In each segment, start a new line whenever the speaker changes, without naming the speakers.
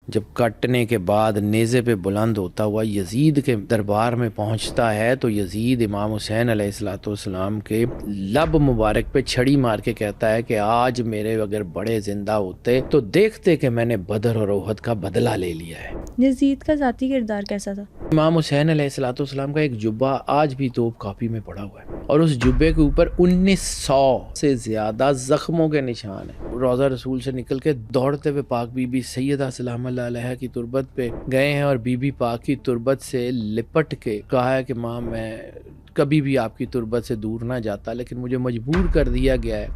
جب کٹنے کے بعد نیزے پہ بلند ہوتا ہوا یزید کے دربار میں پہنچتا ہے تو یزید امام حسین علیہ الصلوۃ والسلام کے لب مبارک پہ چھڑی مار کے کہتا ہے کہ آج میرے اگر بڑے زندہ ہوتے تو دیکھتے کہ میں نے بدر اور احد کا بدلہ لے لیا ہے۔
یزید کا ذاتی کردار کیسا تھا؟
امام حسین علیہ الصلوۃ والسلام کا ایک جبہ آج بھی توپ کاپی میں پڑا ہوا ہے، اور اس جبے کے اوپر 1900 سے زیادہ زخموں کے نشان ہیں۔ روضہ رسول سے نکل کے دوڑتے ہوئے پاک بی بی سیدہ سلام اللہ علیہ کی تربت پہ گئے ہیں، اور بی بی پاک کی تربت سے لپٹ کے کہا ہے کہ ماں میں کبھی بھی آپ کی تربت سے دور نہ جاتا، لیکن مجھے مجبور کر دیا گیا ہے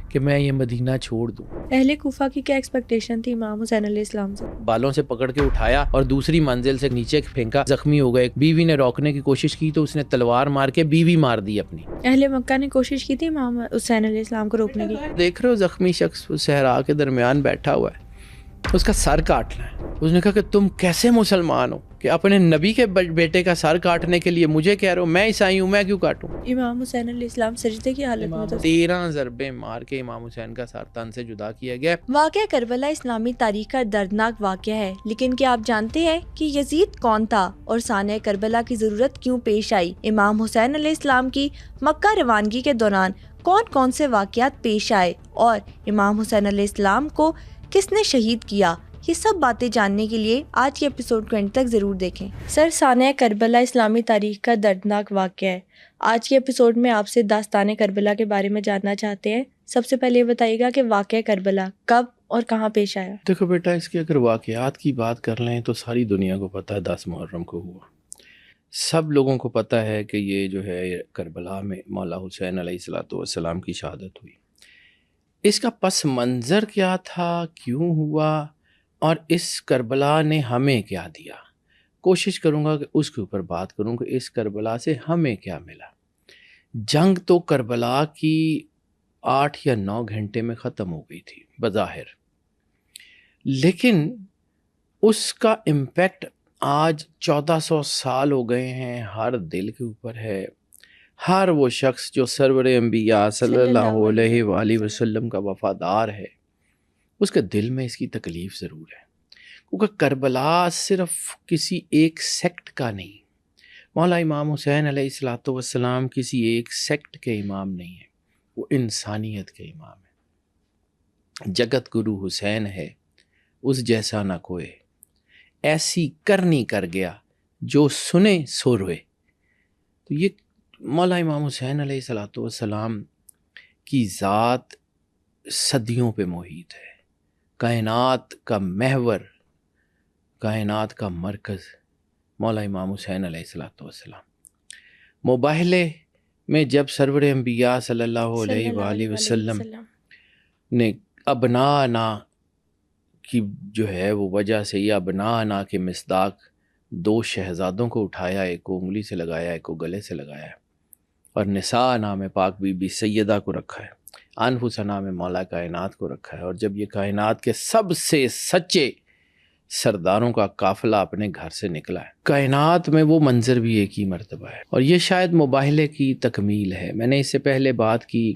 کہ میں یہ مدینہ چھوڑ دوں۔
اہل کوفہ کی کیا ایکسپیکٹیشن تھی امام حسین علیہ السلام سے؟
بالوں سے پکڑ کے اٹھایا اور دوسری منزل سے نیچے پھینکا، زخمی ہو گئے۔ بیوی نے روکنے کی کوشش کی تو اس نے تلوار مار کے بیوی مار دی اپنی۔
اہل مکہ نے کوشش کی تھی امام حسین علیہ السلام کو روکنے کی؟
دیکھ رہے ہو زخمی شخص صحرا کے درمیان بیٹھا ہوا ہے، اس کا سر کاٹنا ہے۔ اس نے کہا کہ تم کیسے مسلمان ہو کہ اپنے نبی کے بیٹے کا سر کاٹنے کے لیے مجھے کہہ رہے ہو؟ میں عیسائی ہوں، میں کیوں کاٹوں؟
امام حسین علیہ السلام سجدے کی حالت میں تھے۔
13 ضربیں مار کے امام حسین کا سر تن سے جدا کیا گیا۔
واقعہ کربلا اسلامی تاریخ کا دردناک واقعہ ہے، لیکن کیا آپ جانتے ہیں کہ یزید کون تھا اور سانحہ کربلا کی ضرورت کیوں پیش آئی؟ امام حسین علیہ السلام کی مکہ روانگی کے دوران کون کون سے واقعات پیش آئے اور امام حسین علیہ السلام کو کس نے شہید کیا؟ یہ سب باتیں جاننے کے لیے آج کے ایپیسوڈ کو اینڈ تک ضرور دیکھیں۔ سر، سانحہ کربلا اسلامی تاریخ کا دردناک واقعہ ہے۔ آج کے ایپیسوڈ میں آپ سے داستان کربلا کے بارے میں جاننا چاہتے ہیں۔ سب سے پہلے یہ بتائیے گا کہ واقعہ کربلا کب اور کہاں پیش آیا؟
دیکھو بیٹا، اس کے اگر واقعات کی بات کر لیں تو ساری دنیا کو پتہ ہے 10 محرم کو ہوا۔ سب لوگوں کو پتہ ہے کہ یہ جو ہے کربلا میں مولا حسین علیہ الصلوۃ والسلام کی شہادت ہوئی۔ اس کا پس منظر کیا تھا، کیوں ہوا، اور اس کربلا نے ہمیں کیا دیا، کوشش کروں گا کہ اس کے اوپر بات کروں کہ اس کربلا سے ہمیں کیا ملا۔ جنگ تو کربلا کی 8 یا 9 گھنٹے میں ختم ہو گئی تھی بظاہر، لیکن اس کا امپیکٹ آج 1400 سال ہو گئے ہیں، ہر دل کے اوپر ہے۔ ہر وہ شخص جو سرور انبیاء صلی اللہ علیہ وآلہ وسلم کا وفادار ہے، اس کے دل میں اس کی تکلیف ضرور ہے، کیونکہ کربلا صرف کسی ایک سیکٹ کا نہیں۔ مولا امام حسین علیہ الصلوۃ والسلام کسی ایک سیکٹ کے امام نہیں ہے، وہ انسانیت کے امام ہے۔ جگت گرو حسین ہے، اس جیسا نہ کوئی، ایسی کرنی کر گیا جو سنے سو روئے۔ تو یہ مولا امام حسین علیہ الصلوۃ والسلام کی ذات صدیوں پہ محیط ہے، کائنات کا محور، کائنات کا مرکز مولا امام حسین علیہ الصلوۃ والسلام۔ مباہلے میں جب سرور انبیاء صلی اللہ علیہ وآلہ وسلم نے ابنانا کی جو ہے وہ وجہ سے، یہ ابنانا کے مصداق 2 شہزادوں کو اٹھایا، ایک کو انگلی سے لگایا، ایک کو گلے سے لگایا، اور نساء نام پاک بی بی سیدہ کو رکھا ہے، انفسنا میں مولا کائنات کو رکھا ہے۔ اور جب یہ کائنات کے سب سے سچے سرداروں کا قافلہ اپنے گھر سے نکلا ہے، کائنات میں وہ منظر بھی ایک ہی مرتبہ ہے، اور یہ شاید مباہلے کی تکمیل ہے۔ میں نے اس سے پہلے بات کی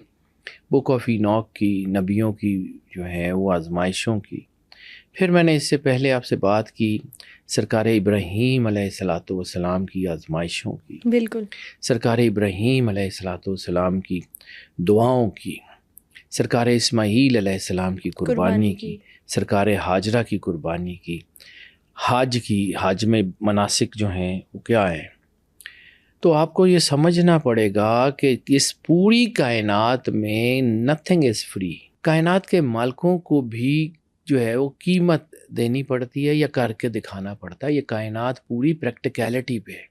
بک آف اینوک کی، نبیوں کی جو ہیں وہ آزمائشوں کی، پھر میں نے اس سے پہلے آپ سے بات کی سرکار ابراہیم علیہ الصلوۃ والسلام کی آزمائشوں کی،
بالکل،
سرکار ابراہیم علیہ الصلوۃ والسلام کی دعاؤں کی، سرکار اسماعیل علیہ السلام کی قربانی کی، سرکار ہاجرہ کی قربانی کی، حج میں مناسک جو ہیں وہ کیا ہیں۔ تو آپ کو یہ سمجھنا پڑے گا کہ اس پوری کائنات میں نتھنگ از فری۔ کائنات کے مالکوں کو بھی جو ہے وہ قیمت دینی پڑتی ہے یا کر کے دکھانا پڑتا ہے۔ یہ کائنات پوری پریکٹیکلٹی پہ ہے۔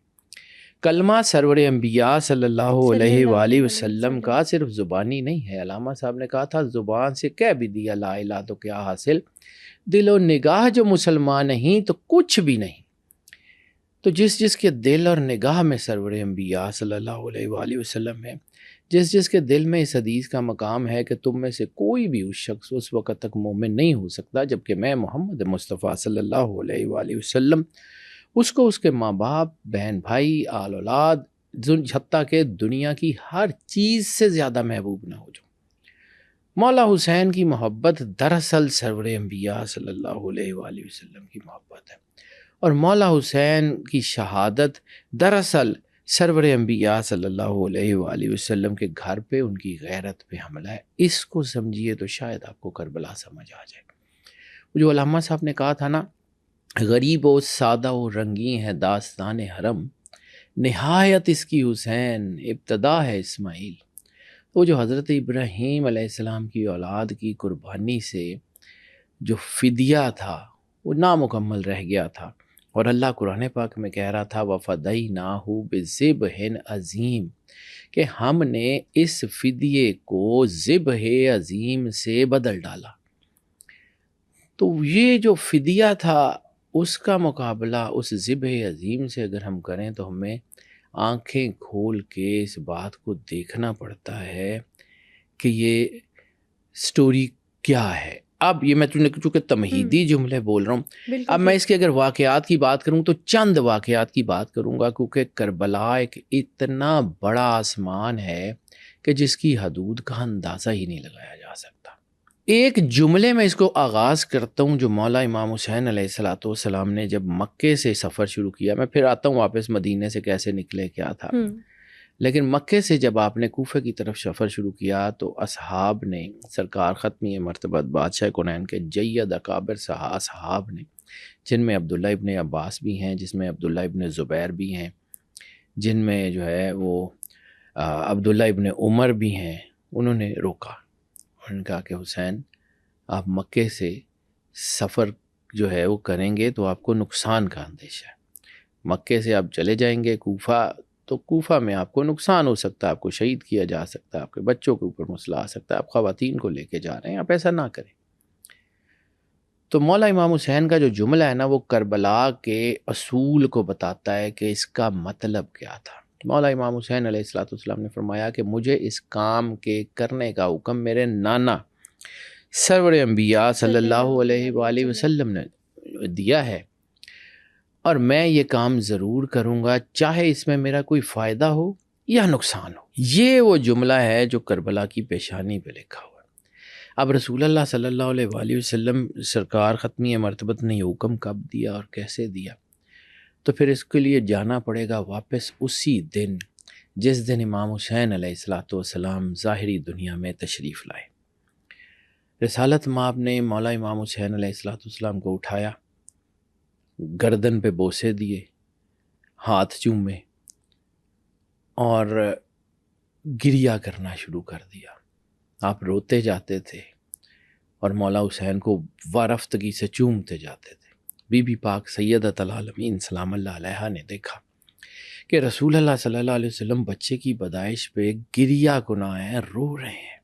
کلمہ سرور انبیاء صلی اللہ علیہ وآلہ وسلم کا صرف زبانی نہیں ہے۔ علامہ صاحب نے کہا تھا زبان سے کہہ بھی دیا لا الہ تو کیا حاصل، دل و نگاہ جو مسلمان نہیں تو کچھ بھی نہیں۔ تو جس کے دل اور نگاہ میں سرور انبیاء صلی اللہ علیہ وآلہ وسلم ہے، جس کے دل میں اس حدیث کا مقام ہے کہ تم میں سے کوئی بھی اس شخص اس وقت تک مومن نہیں ہو سکتا جبکہ میں محمد مصطفیٰ صلی اللہ علیہ وآلہ وسلم اس کو اس کے ماں باپ، بہن بھائی، آل اولاد، حتیٰ کہ دنیا کی ہر چیز سے زیادہ محبوب نہ ہو جاؤں۔ مولا حسین کی محبت دراصل سرور انبیاء صلی اللہ علیہ وآلہ وسلم کی محبت ہے، اور مولا حسین کی شہادت دراصل سرور انبیاء صلی اللہ علیہ وآلہ وسلم کے گھر پہ ان کی غیرت پہ حملہ ہے۔ اس کو سمجھیے تو شاید آپ کو کربلا سمجھ آ جائے۔ جو علامہ صاحب نے کہا تھا نا، غریب و سادہ و رنگین ہے داستان حرم، نہایت اس کی حسین ابتدا ہے اسماعیل۔ وہ جو حضرت ابراہیم علیہ السلام کی اولاد کی قربانی سے جو فدیہ تھا وہ نامکمل رہ گیا تھا، اور اللہ قرآن پاک میں کہہ رہا تھا وَفَدَيْنَاهُ بِذِبْحٍ عظیم، کہ ہم نے اس فدیے کو ذبح عظیم سے بدل ڈالا۔ تو یہ جو فدیہ تھا اس کا مقابلہ اس ذبح عظیم سے اگر ہم کریں تو ہمیں آنکھیں کھول کے اس بات کو دیکھنا پڑتا ہے کہ یہ سٹوری کیا ہے۔ اب یہ میں چونکہ تمہیدی جملے بول رہا ہوں، اب میں اس کے اگر واقعات کی بات کروں تو چند واقعات کی بات کروں گا، کیونکہ کربلا ایک اتنا بڑا آسمان ہے کہ جس کی حدود کا اندازہ ہی نہیں لگایا جا سکتا۔ ایک جملے میں اس کو آغاز کرتا ہوں جو مولا امام حسین علیہ السلام نے جب مکے سے سفر شروع کیا، میں پھر آتا ہوں واپس مدینے سے کیسے نکلے کیا تھا، لیکن مکے سے جب آپ نے کوفہ کی طرف سفر شروع کیا تو اصحاب نے، سرکار ختمی مرتبت بادشاہ کونین کے جید اکابر اصحاب نے، جن میں عبداللہ ابن عباس بھی ہیں، جس میں عبداللہ ابن زبیر بھی ہیں، جن میں جو ہے وہ عبداللہ ابن عمر بھی ہیں، انہوں نے روکا، انہوں نے کہا کہ حسین آپ مکے سے سفر جو ہے وہ کریں گے تو آپ کو نقصان کا اندیشہ ہے، مکے سے آپ چلے جائیں گے کوفہ تو کوفہ میں آپ کو نقصان ہو سکتا ہے، آپ کو شہید کیا جا سکتا ہے، آپ کے بچوں کے اوپر مسئلہ آ سکتا ہے، آپ خواتین کو لے کے جا رہے ہیں، آپ ایسا نہ کریں۔ تو مولا امام حسین کا جو جملہ ہے نا وہ کربلا کے اصول کو بتاتا ہے کہ اس کا مطلب کیا تھا۔ مولا امام حسین علیہ السلام نے فرمایا کہ مجھے اس کام کے کرنے کا حکم میرے نانا سرور انبیاء صلی اللہ علیہ وآلہ وسلم نے دیا ہے، اور میں یہ کام ضرور کروں گا چاہے اس میں میرا کوئی فائدہ ہو یا نقصان ہو۔ یہ وہ جملہ ہے جو کربلا کی پیشانی پہ لکھا ہوا ہے۔ اب رسول اللہ صلی اللہ علیہ وآلہ وسلم سرکار ختمی مرتبت نے یہ حکم کب دیا اور کیسے دیا، تو پھر اس کے لیے جانا پڑے گا واپس اسی دن جس دن امام حسین علیہ السلام ظاہری دنیا میں تشریف لائے۔ رسالت مآب نے مولا امام حسین علیہ السلام کو اٹھایا، گردن پہ بوسے دیے، ہاتھ چومے اور گریہ کرنا شروع کر دیا۔ آپ روتے جاتے تھے اور مولا حسین کو وارفتگی سے چومتے جاتے تھے۔ بی بی پاک سیدۃ العالمین سلام اللہ علیہا نے دیکھا کہ رسول اللہ صلی اللہ علیہ وسلم بچے کی پیدائش پہ گریہ کناں ہیں، رو رہے ہیں۔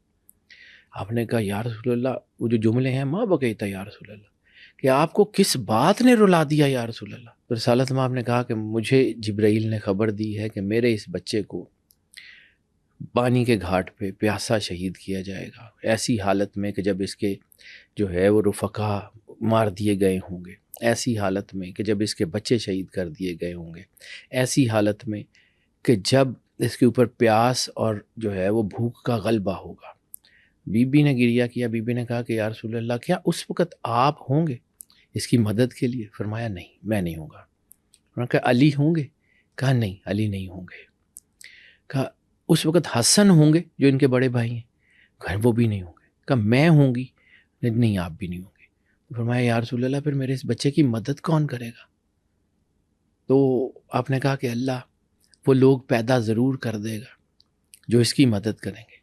آپ نے کہا یا رسول اللہ، وہ جو جملے ہیں ماں بقیتا یا رسول اللہ، کہ آپ کو کس بات نے رلا دیا یا رسول اللہ؟ تو رسالت مآب نے کہا کہ مجھے جبرائیل نے خبر دی ہے کہ میرے اس بچے کو پانی کے گھاٹ پہ پیاسا شہید کیا جائے گا، ایسی حالت میں کہ جب اس کے جو ہے وہ رفقا مار دیے گئے ہوں گے، ایسی حالت میں کہ جب اس کے بچے شہید کر دیے گئے ہوں گے، ایسی حالت میں کہ جب اس کے اوپر پیاس اور جو ہے وہ بھوک کا غلبہ ہوگا۔ بی بی نے گریہ کیا، بی بی نے کہا کہ یا رسول اللہ کیا اس وقت آپ ہوں گے اس کی مدد کے لیے؟ فرمایا نہیں، میں نہیں ہوں گا۔ انہوں نے کہا علی ہوں گے؟ کہا نہیں، علی نہیں ہوں گے۔ کہا اس وقت حسن ہوں گے جو ان کے بڑے بھائی ہیں؟ کہا وہ بھی نہیں ہوں گے۔ کہا میں ہوں گی؟ نہیں، آپ بھی نہیں ہوں گے۔ فرمایا یا رسول اللہ پھر میرے اس بچے کی مدد کون کرے گا؟ تو آپ نے کہا کہ اللہ وہ لوگ پیدا ضرور کر دے گا جو اس کی مدد کریں گے۔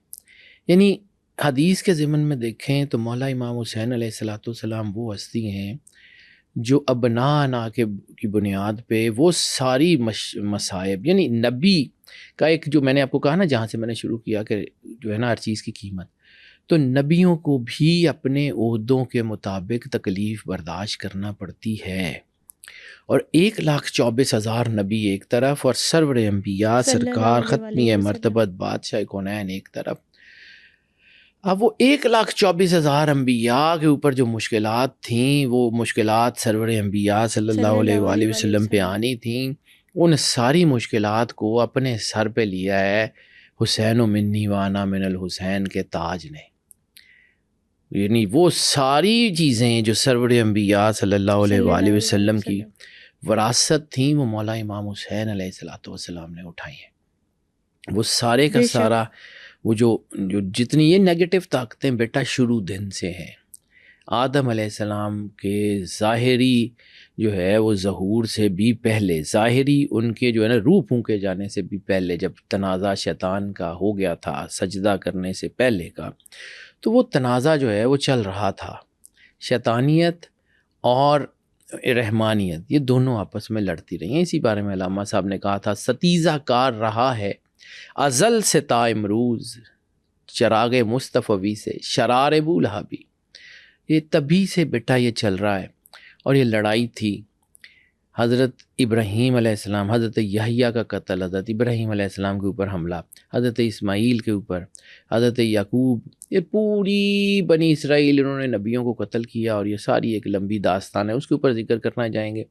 یعنی حدیث کے ضمن میں دیکھیں تو مولا امام حسین علیہ السلام وہ ہستی ہیں جو ابناء کی بنیاد پہ وہ ساری مصائب، یعنی نبی کا ایک جو میں نے آپ کو کہا نا جہاں سے میں نے شروع کیا کہ جو ہے نا ہر چیز کی قیمت، تو نبیوں کو بھی اپنے عہدوں کے مطابق تکلیف برداشت کرنا پڑتی ہے، اور 1,24,000 نبی ایک طرف اور سرور انبیاء سرکار ختمی مرتبت بادشاہ کونین ایک طرف۔ اب وہ 1,24,000 انبیاء کے اوپر جو مشکلات تھیں، وہ مشکلات سرور انبیاء صلی اللہ علیہ وآلہ وسلم پہ آنی تھیں، ان ساری مشکلات کو اپنے سر پہ لیا ہے حسین منی وانا من الحسین کے تاج نے۔ یعنی وہ ساری چیزیں جو سرور انبیاء صلی اللہ علیہ وآلہ وسلم کی وراثت تھیں وہ مولا امام حسین علیہ الصلوۃ والسلام نے اٹھائی ہیں. وہ سارے کا سارا وہ جو جتنی یہ نیگیٹو طاقتیں بیٹا شروع دن سے ہیں. آدم علیہ السلام کے ظاہری جو ہے وہ ظہور سے بھی پہلے، ظاہری ان کے جو ہے نا روح پھونکے جانے سے بھی پہلے، جب تنازع شیطان کا ہو گیا تھا سجدہ کرنے سے پہلے کا، تو وہ تنازع جو ہے وہ چل رہا تھا. شیطانیت اور رحمانیت یہ دونوں آپس میں لڑتی رہی ہیں. اسی بارے میں علامہ صاحب نے کہا تھا ستیزہ کار رہا ہے ازل سے تا امروز، چراغ مصطفی سے شرار ابو لہبی. یہ تبھی سے بیٹا یہ چل رہا ہے. اور یہ لڑائی تھی حضرت ابراہیم علیہ السلام، حضرت یحییٰ کا قتل، حضرت ابراہیم علیہ السلام کے اوپر حملہ، حضرت اسماعیل کے اوپر، حضرت یعقوب، یہ پوری بنی اسرائیل انہوں نے نبیوں کو قتل کیا، اور یہ ساری ایک لمبی داستان ہے، اس کے اوپر ذکر کرنا جائیں گے.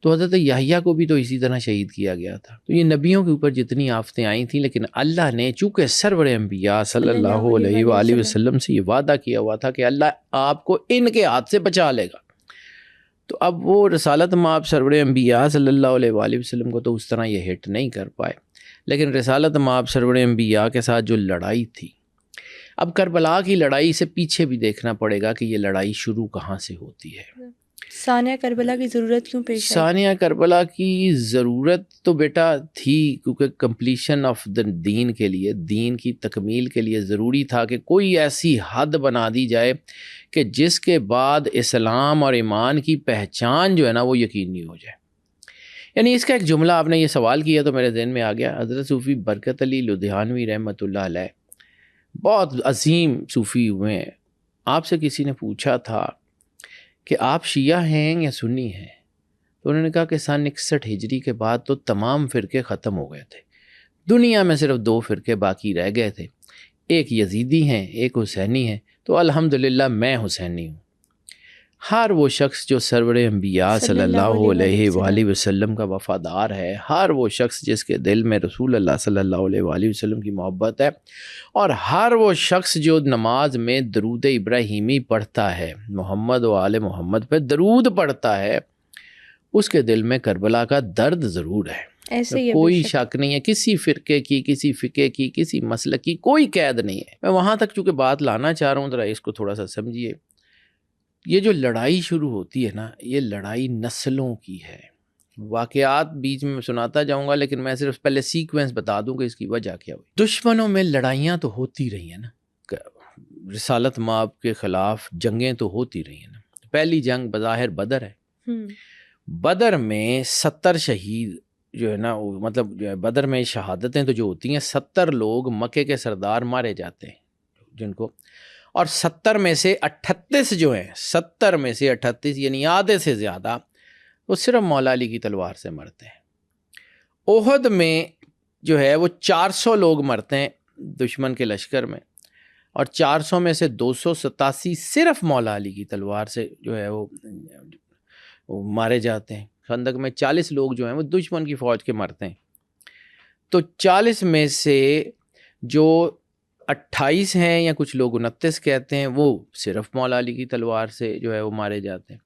تو حضرت یحییٰ کو بھی تو اسی طرح شہید کیا گیا تھا. تو یہ نبیوں کے اوپر جتنی آفتیں آئی تھیں، لیکن اللہ نے چونکہ سرور انبیاء صلی اللہ علیہ وآلہ وسلم سے یہ وعدہ کیا ہوا تھا کہ اللہ آپ کو ان کے ہاتھ سے بچا لے گا. تو اب وہ رسالت مآب سرور انبیاء صلی اللہ علیہ وآلہ وسلم کو تو اس طرح یہ ہٹ نہیں کر پائے، لیکن رسالت مآب سرور انبیاء کے ساتھ جو لڑائی تھی، اب کربلا کی لڑائی سے پیچھے بھی دیکھنا پڑے گا کہ یہ لڑائی شروع کہاں سے ہوتی ہے.
ثانیہ کربلا کی ضرورت کیوں پیش آئی؟
ثانیہ کربلا کی ضرورت تو بیٹا تھی کیونکہ کمپلیشن آف دا دین کے لیے، دین کی تکمیل کے لیے ضروری تھا کہ کوئی ایسی حد بنا دی جائے کہ جس کے بعد اسلام اور ایمان کی پہچان جو ہے نا وہ یقینی ہو جائے. یعنی اس کا ایک جملہ آپ نے یہ سوال کیا تو میرے ذہن میں آ گیا. حضرت صوفی برکت علی لدھیانوی رحمۃ اللہ علیہ بہت عظیم صوفی ہوئے ہیں. آپ سے کسی نے پوچھا تھا کہ آپ شیعہ ہیں یا سنی ہیں، تو انہوں نے کہا کہ سن 61 ہجری کے بعد تو تمام فرقے ختم ہو گئے تھے، دنیا میں صرف 2 فرقے باقی رہ گئے تھے، ایک یزیدی ہیں ایک حسینی ہیں. تو الحمدللہ میں حسینی ہوں. ہر وہ شخص جو سرور انبیاء صلی اللہ علیہ وآلہ وسلم کا وفادار ہے، ہر وہ شخص جس کے دل میں رسول اللہ صلی اللہ علیہ وآلہ وسلم کی محبت ہے، اور ہر وہ شخص جو نماز میں درود ابراہیمی پڑھتا ہے، محمد و آل محمد پہ درود پڑھتا ہے، اس کے دل میں کربلا کا درد ضرور ہے. کوئی شک نہیں ہے. کسی فرقے کی، کسی فقہ کی، کسی مسلک کی کوئی قید نہیں ہے. میں وہاں تک چونکہ بات لانا چاہ رہا ہوں، ذرا اس کو تھوڑا سا سمجھیے. یہ جو لڑائی شروع ہوتی ہے نا، یہ لڑائی نسلوں کی ہے. واقعات بیچ میں سناتا جاؤں گا، لیکن میں صرف پہلے سیکوینس بتا دوں کہ اس کی وجہ کیا ہوئی. دشمنوں میں لڑائیاں تو ہوتی رہی ہیں نا، رسالت مآب کے خلاف جنگیں تو ہوتی رہی ہیں نا. پہلی جنگ بظاہر بدر ہے. بدر میں 70 شہید جو ہے نا، مطلب جو ہے بدر میں شہادتیں تو جو ہوتی ہیں، 70 لوگ مکے کے سردار مارے جاتے ہیں جن کو، اور 70 میں سے 38 جو ہیں، 70 میں سے 38 یعنی آدھے سے زیادہ وہ صرف مولا علی کی تلوار سے مرتے ہیں. احد میں جو ہے وہ 400 لوگ مرتے ہیں دشمن کے لشکر میں، اور 400 میں سے 287 صرف مولا علی کی تلوار سے جو ہے وہ مارے جاتے ہیں. خندق میں 40 لوگ جو ہیں وہ دشمن کی فوج کے مرتے ہیں. تو 40 میں سے جو 28 ہیں یا کچھ لوگ 29 کہتے ہیں، وہ صرف مولا علی کی تلوار سے جو ہے وہ مارے جاتے ہیں.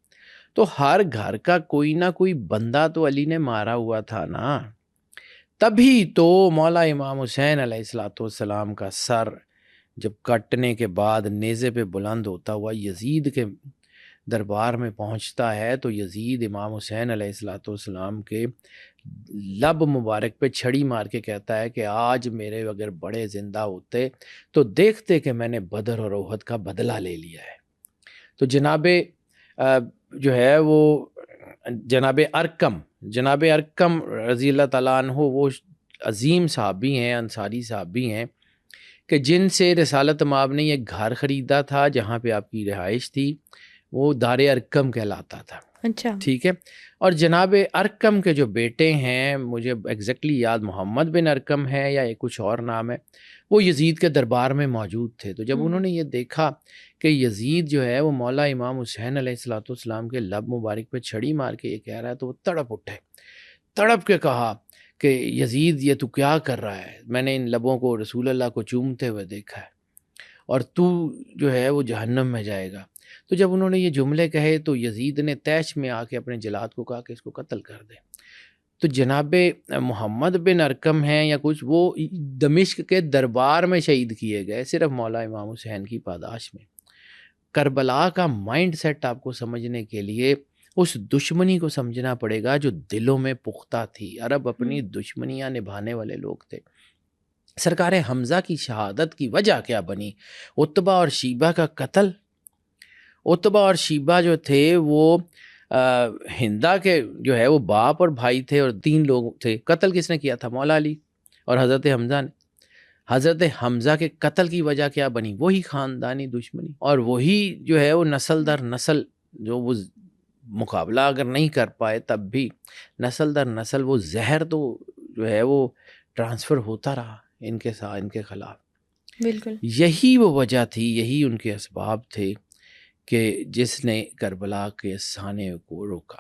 تو ہر گھر کا کوئی نہ کوئی بندہ تو علی نے مارا ہوا تھا نا. تبھی تو مولا امام حسین علیہ الصلوۃ والسلام کا سر جب کٹنے کے بعد نیزے پہ بلند ہوتا ہوا یزید کے دربار میں پہنچتا ہے، تو یزید امام حسین علیہ الصلوۃ والسلام کے لب مبارک پہ چھڑی مار کے کہتا ہے کہ آج میرے اگر بڑے زندہ ہوتے تو دیکھتے کہ میں نے بدر اور احد کا بدلہ لے لیا ہے. تو جناب جو ہے وہ جناب ارقم رضی اللہ تعالیٰ عنہ وہ عظیم صحابی ہیں، انصاری صحابی ہیں کہ جن سے رسالت مآب نے یہ گھر خریدا تھا جہاں پہ آپ کی رہائش تھی، وہ دار ارقم کہلاتا تھا.
اچھا، ٹھیک
ہے. اور جناب ارقم کے جو بیٹے ہیں، مجھے ایگزیکٹلی یاد محمد بن ارقم ہے یا کچھ اور نام ہے، وہ یزید کے دربار میں موجود تھے. تو جب انہوں نے یہ دیکھا کہ یزید جو ہے وہ مولا امام حسین علیہ الصلوۃ والسلام کے لب مبارک پہ چھڑی مار کے یہ کہہ رہا ہے، تو وہ تڑپ اٹھے. تڑپ کے کہا کہ یزید یہ تو کیا کر رہا ہے؟ میں نے ان لبوں کو رسول اللہ کو چومتے ہوئے دیکھا ہے. اور تو جو ہے وہ جہنم میں جائے گا۔ تو جب انہوں نے یہ جملے کہے تو یزید نے طیش میں آ کے اپنے جلاد کو کہا کہ اس کو قتل کر دے۔ تو جناب محمد بن ارکم ہیں یا کچھ، وہ دمشق کے دربار میں شہید کیے گئے صرف مولا امام حسین کی پاداش میں۔ کربلا کا مائنڈ سیٹ آپ کو سمجھنے کے لیے اس دشمنی کو سمجھنا پڑے گا جو دلوں میں پختہ تھی۔ عرب اپنی دشمنیاں نبھانے والے لوگ تھے۔ سرکار حمزہ کی شہادت کی وجہ کیا بنی؟ عتبہ اور شیبہ کا قتل۔ عتبہ اور شیبہ جو تھے وہ ہندا کے جو ہے وہ باپ اور بھائی تھے، اور 3 لوگ تھے۔ قتل کس نے کیا تھا؟ مولا علی اور حضرت حمزہ نے۔ حضرت حمزہ کے قتل کی وجہ کیا بنی؟ وہی خاندانی دشمنی، اور وہی جو ہے وہ نسل در نسل، جو وہ مقابلہ اگر نہیں کر پائے تب بھی نسل در نسل وہ زہر تو جو ہے وہ ٹرانسفر ہوتا رہا ان کے ساتھ، ان کے خلاف۔
بالکل
یہی وہ وجہ تھی، یہی ان کے اسباب تھے کہ جس نے کربلا کے سانے کو روکا۔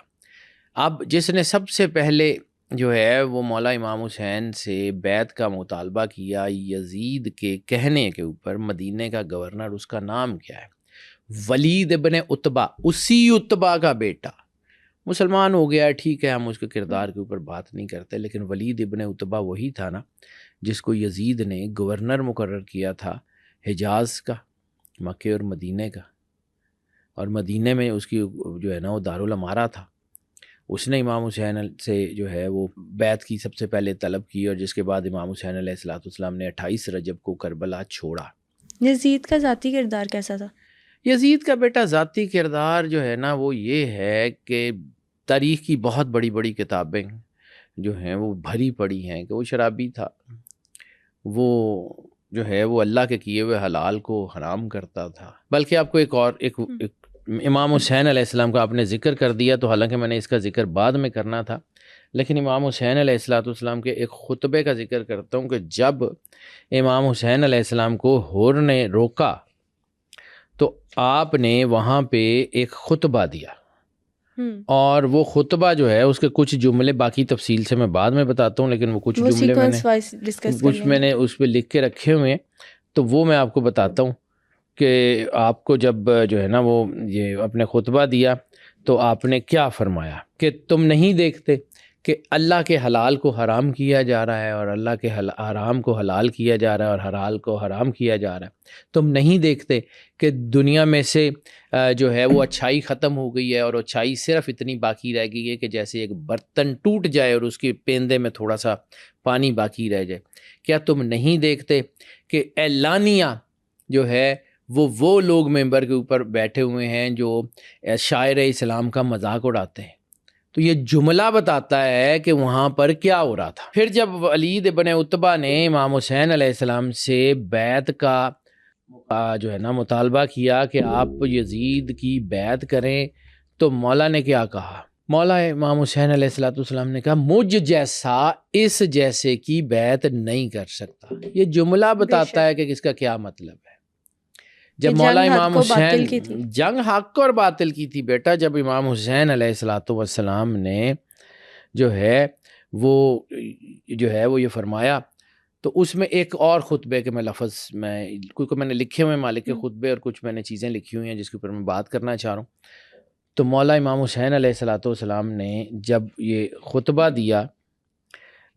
اب جس نے سب سے پہلے جو ہے وہ مولا امام حسین سے بیعت کا مطالبہ کیا یزید کے کہنے کے اوپر، مدینے کا گورنر، اس کا نام کیا ہے؟ ولید ابن عتبہ، اسی عتبہ کا بیٹا۔ مسلمان ہو گیا ہے، ٹھیک ہے، ہم اس کے کردار کے اوپر بات نہیں کرتے، لیکن ولید ابن عتبہ وہی تھا نا جس کو یزید نے گورنر مقرر کیا تھا حجاز کا، مکے اور مدینے کا، اور مدینے میں اس کی جو ہے نا وہ دارالامارہ تھا۔ اس نے امام حسین سے جو ہے وہ بیعت کی سب سے پہلے طلب کی، اور جس کے بعد امام حسین علیہ السلام نے 28 رجب کو کربلا چھوڑا۔
یزید کا ذاتی کردار کیسا تھا؟
یزید کا بیٹا ذاتی کردار جو ہے نا وہ یہ ہے کہ تاریخ کی بہت بڑی بڑی کتابیں جو ہیں وہ بھری پڑی ہیں کہ وہ شرابی تھا، وہ جو ہے وہ اللہ کے کیے ہوئے حلال کو حرام کرتا تھا۔ بلکہ آپ کو ایک امام حسین علیہ السلام کا آپ نے ذکر کر دیا، تو حالانکہ میں نے اس کا ذکر بعد میں کرنا تھا، لیکن امام حسین علیہ السلام کے ایک خطبے کا ذکر کرتا ہوں کہ جب امام حسین علیہ السلام کو ہور نے روکا تو آپ نے وہاں پہ ایک خطبہ دیا، اور وہ خطبہ جو ہے اس کے کچھ جملے، باقی تفصیل سے میں بعد میں بتاتا ہوں، لیکن وہ کچھ جملے میں نے اس پہ لکھ کے رکھے ہوئے ہیں، تو وہ میں آپ کو بتاتا ہوں کہ آپ کو جب جو ہے نا وہ یہ اپنے خطبہ دیا تو آپ نے کیا فرمایا کہ تم نہیں دیکھتے کہ اللہ کے حلال کو حرام کیا جا رہا ہے، اور اللہ کے حرام کو حلال کیا جا رہا ہے، اور حلال کو حرام کیا جا رہا ہے۔ تم نہیں دیکھتے کہ دنیا میں سے جو ہے وہ اچھائی ختم ہو گئی ہے، اور اچھائی صرف اتنی باقی رہ گئی ہے کہ جیسے ایک برتن ٹوٹ جائے اور اس کے پیندے میں تھوڑا سا پانی باقی رہ جائے۔ کیا تم نہیں دیکھتے کہ اعلانیہ جو ہے وہ لوگ ممبر کے اوپر بیٹھے ہوئے ہیں جو شاعر اسلام کا مذاق اڑاتے ہیں؟ تو یہ جملہ بتاتا ہے کہ وہاں پر کیا ہو رہا تھا۔ پھر جب ولید ابن عتبہ نے امام حسین علیہ السلام سے بیعت کا جو ہے نا مطالبہ کیا کہ آپ یزید کی بیعت کریں، تو مولا نے کیا کہا؟ مولا امام حسین علیہ السلام نے کہا مجھ جیسا اس جیسے کی بیعت نہیں کر سکتا۔ یہ جملہ بتاتا ہے کہ اس کا کیا مطلب ہے۔ جب مولا امام حسین جنگ حق اور باطل کی تھی بیٹا، جب امام حسین علیہ السلام نے جو ہے وہ یہ فرمایا، تو اس میں ایک اور خطبے کے میں لفظ کیونکہ میں نے لکھے ہوئے مالک کے خطبے اور کچھ میں نے چیزیں لکھی ہوئی ہیں جس کے اوپر میں بات کرنا چاہ رہا ہوں۔ تو مولا امام حسین علیہ السلام نے جب یہ خطبہ دیا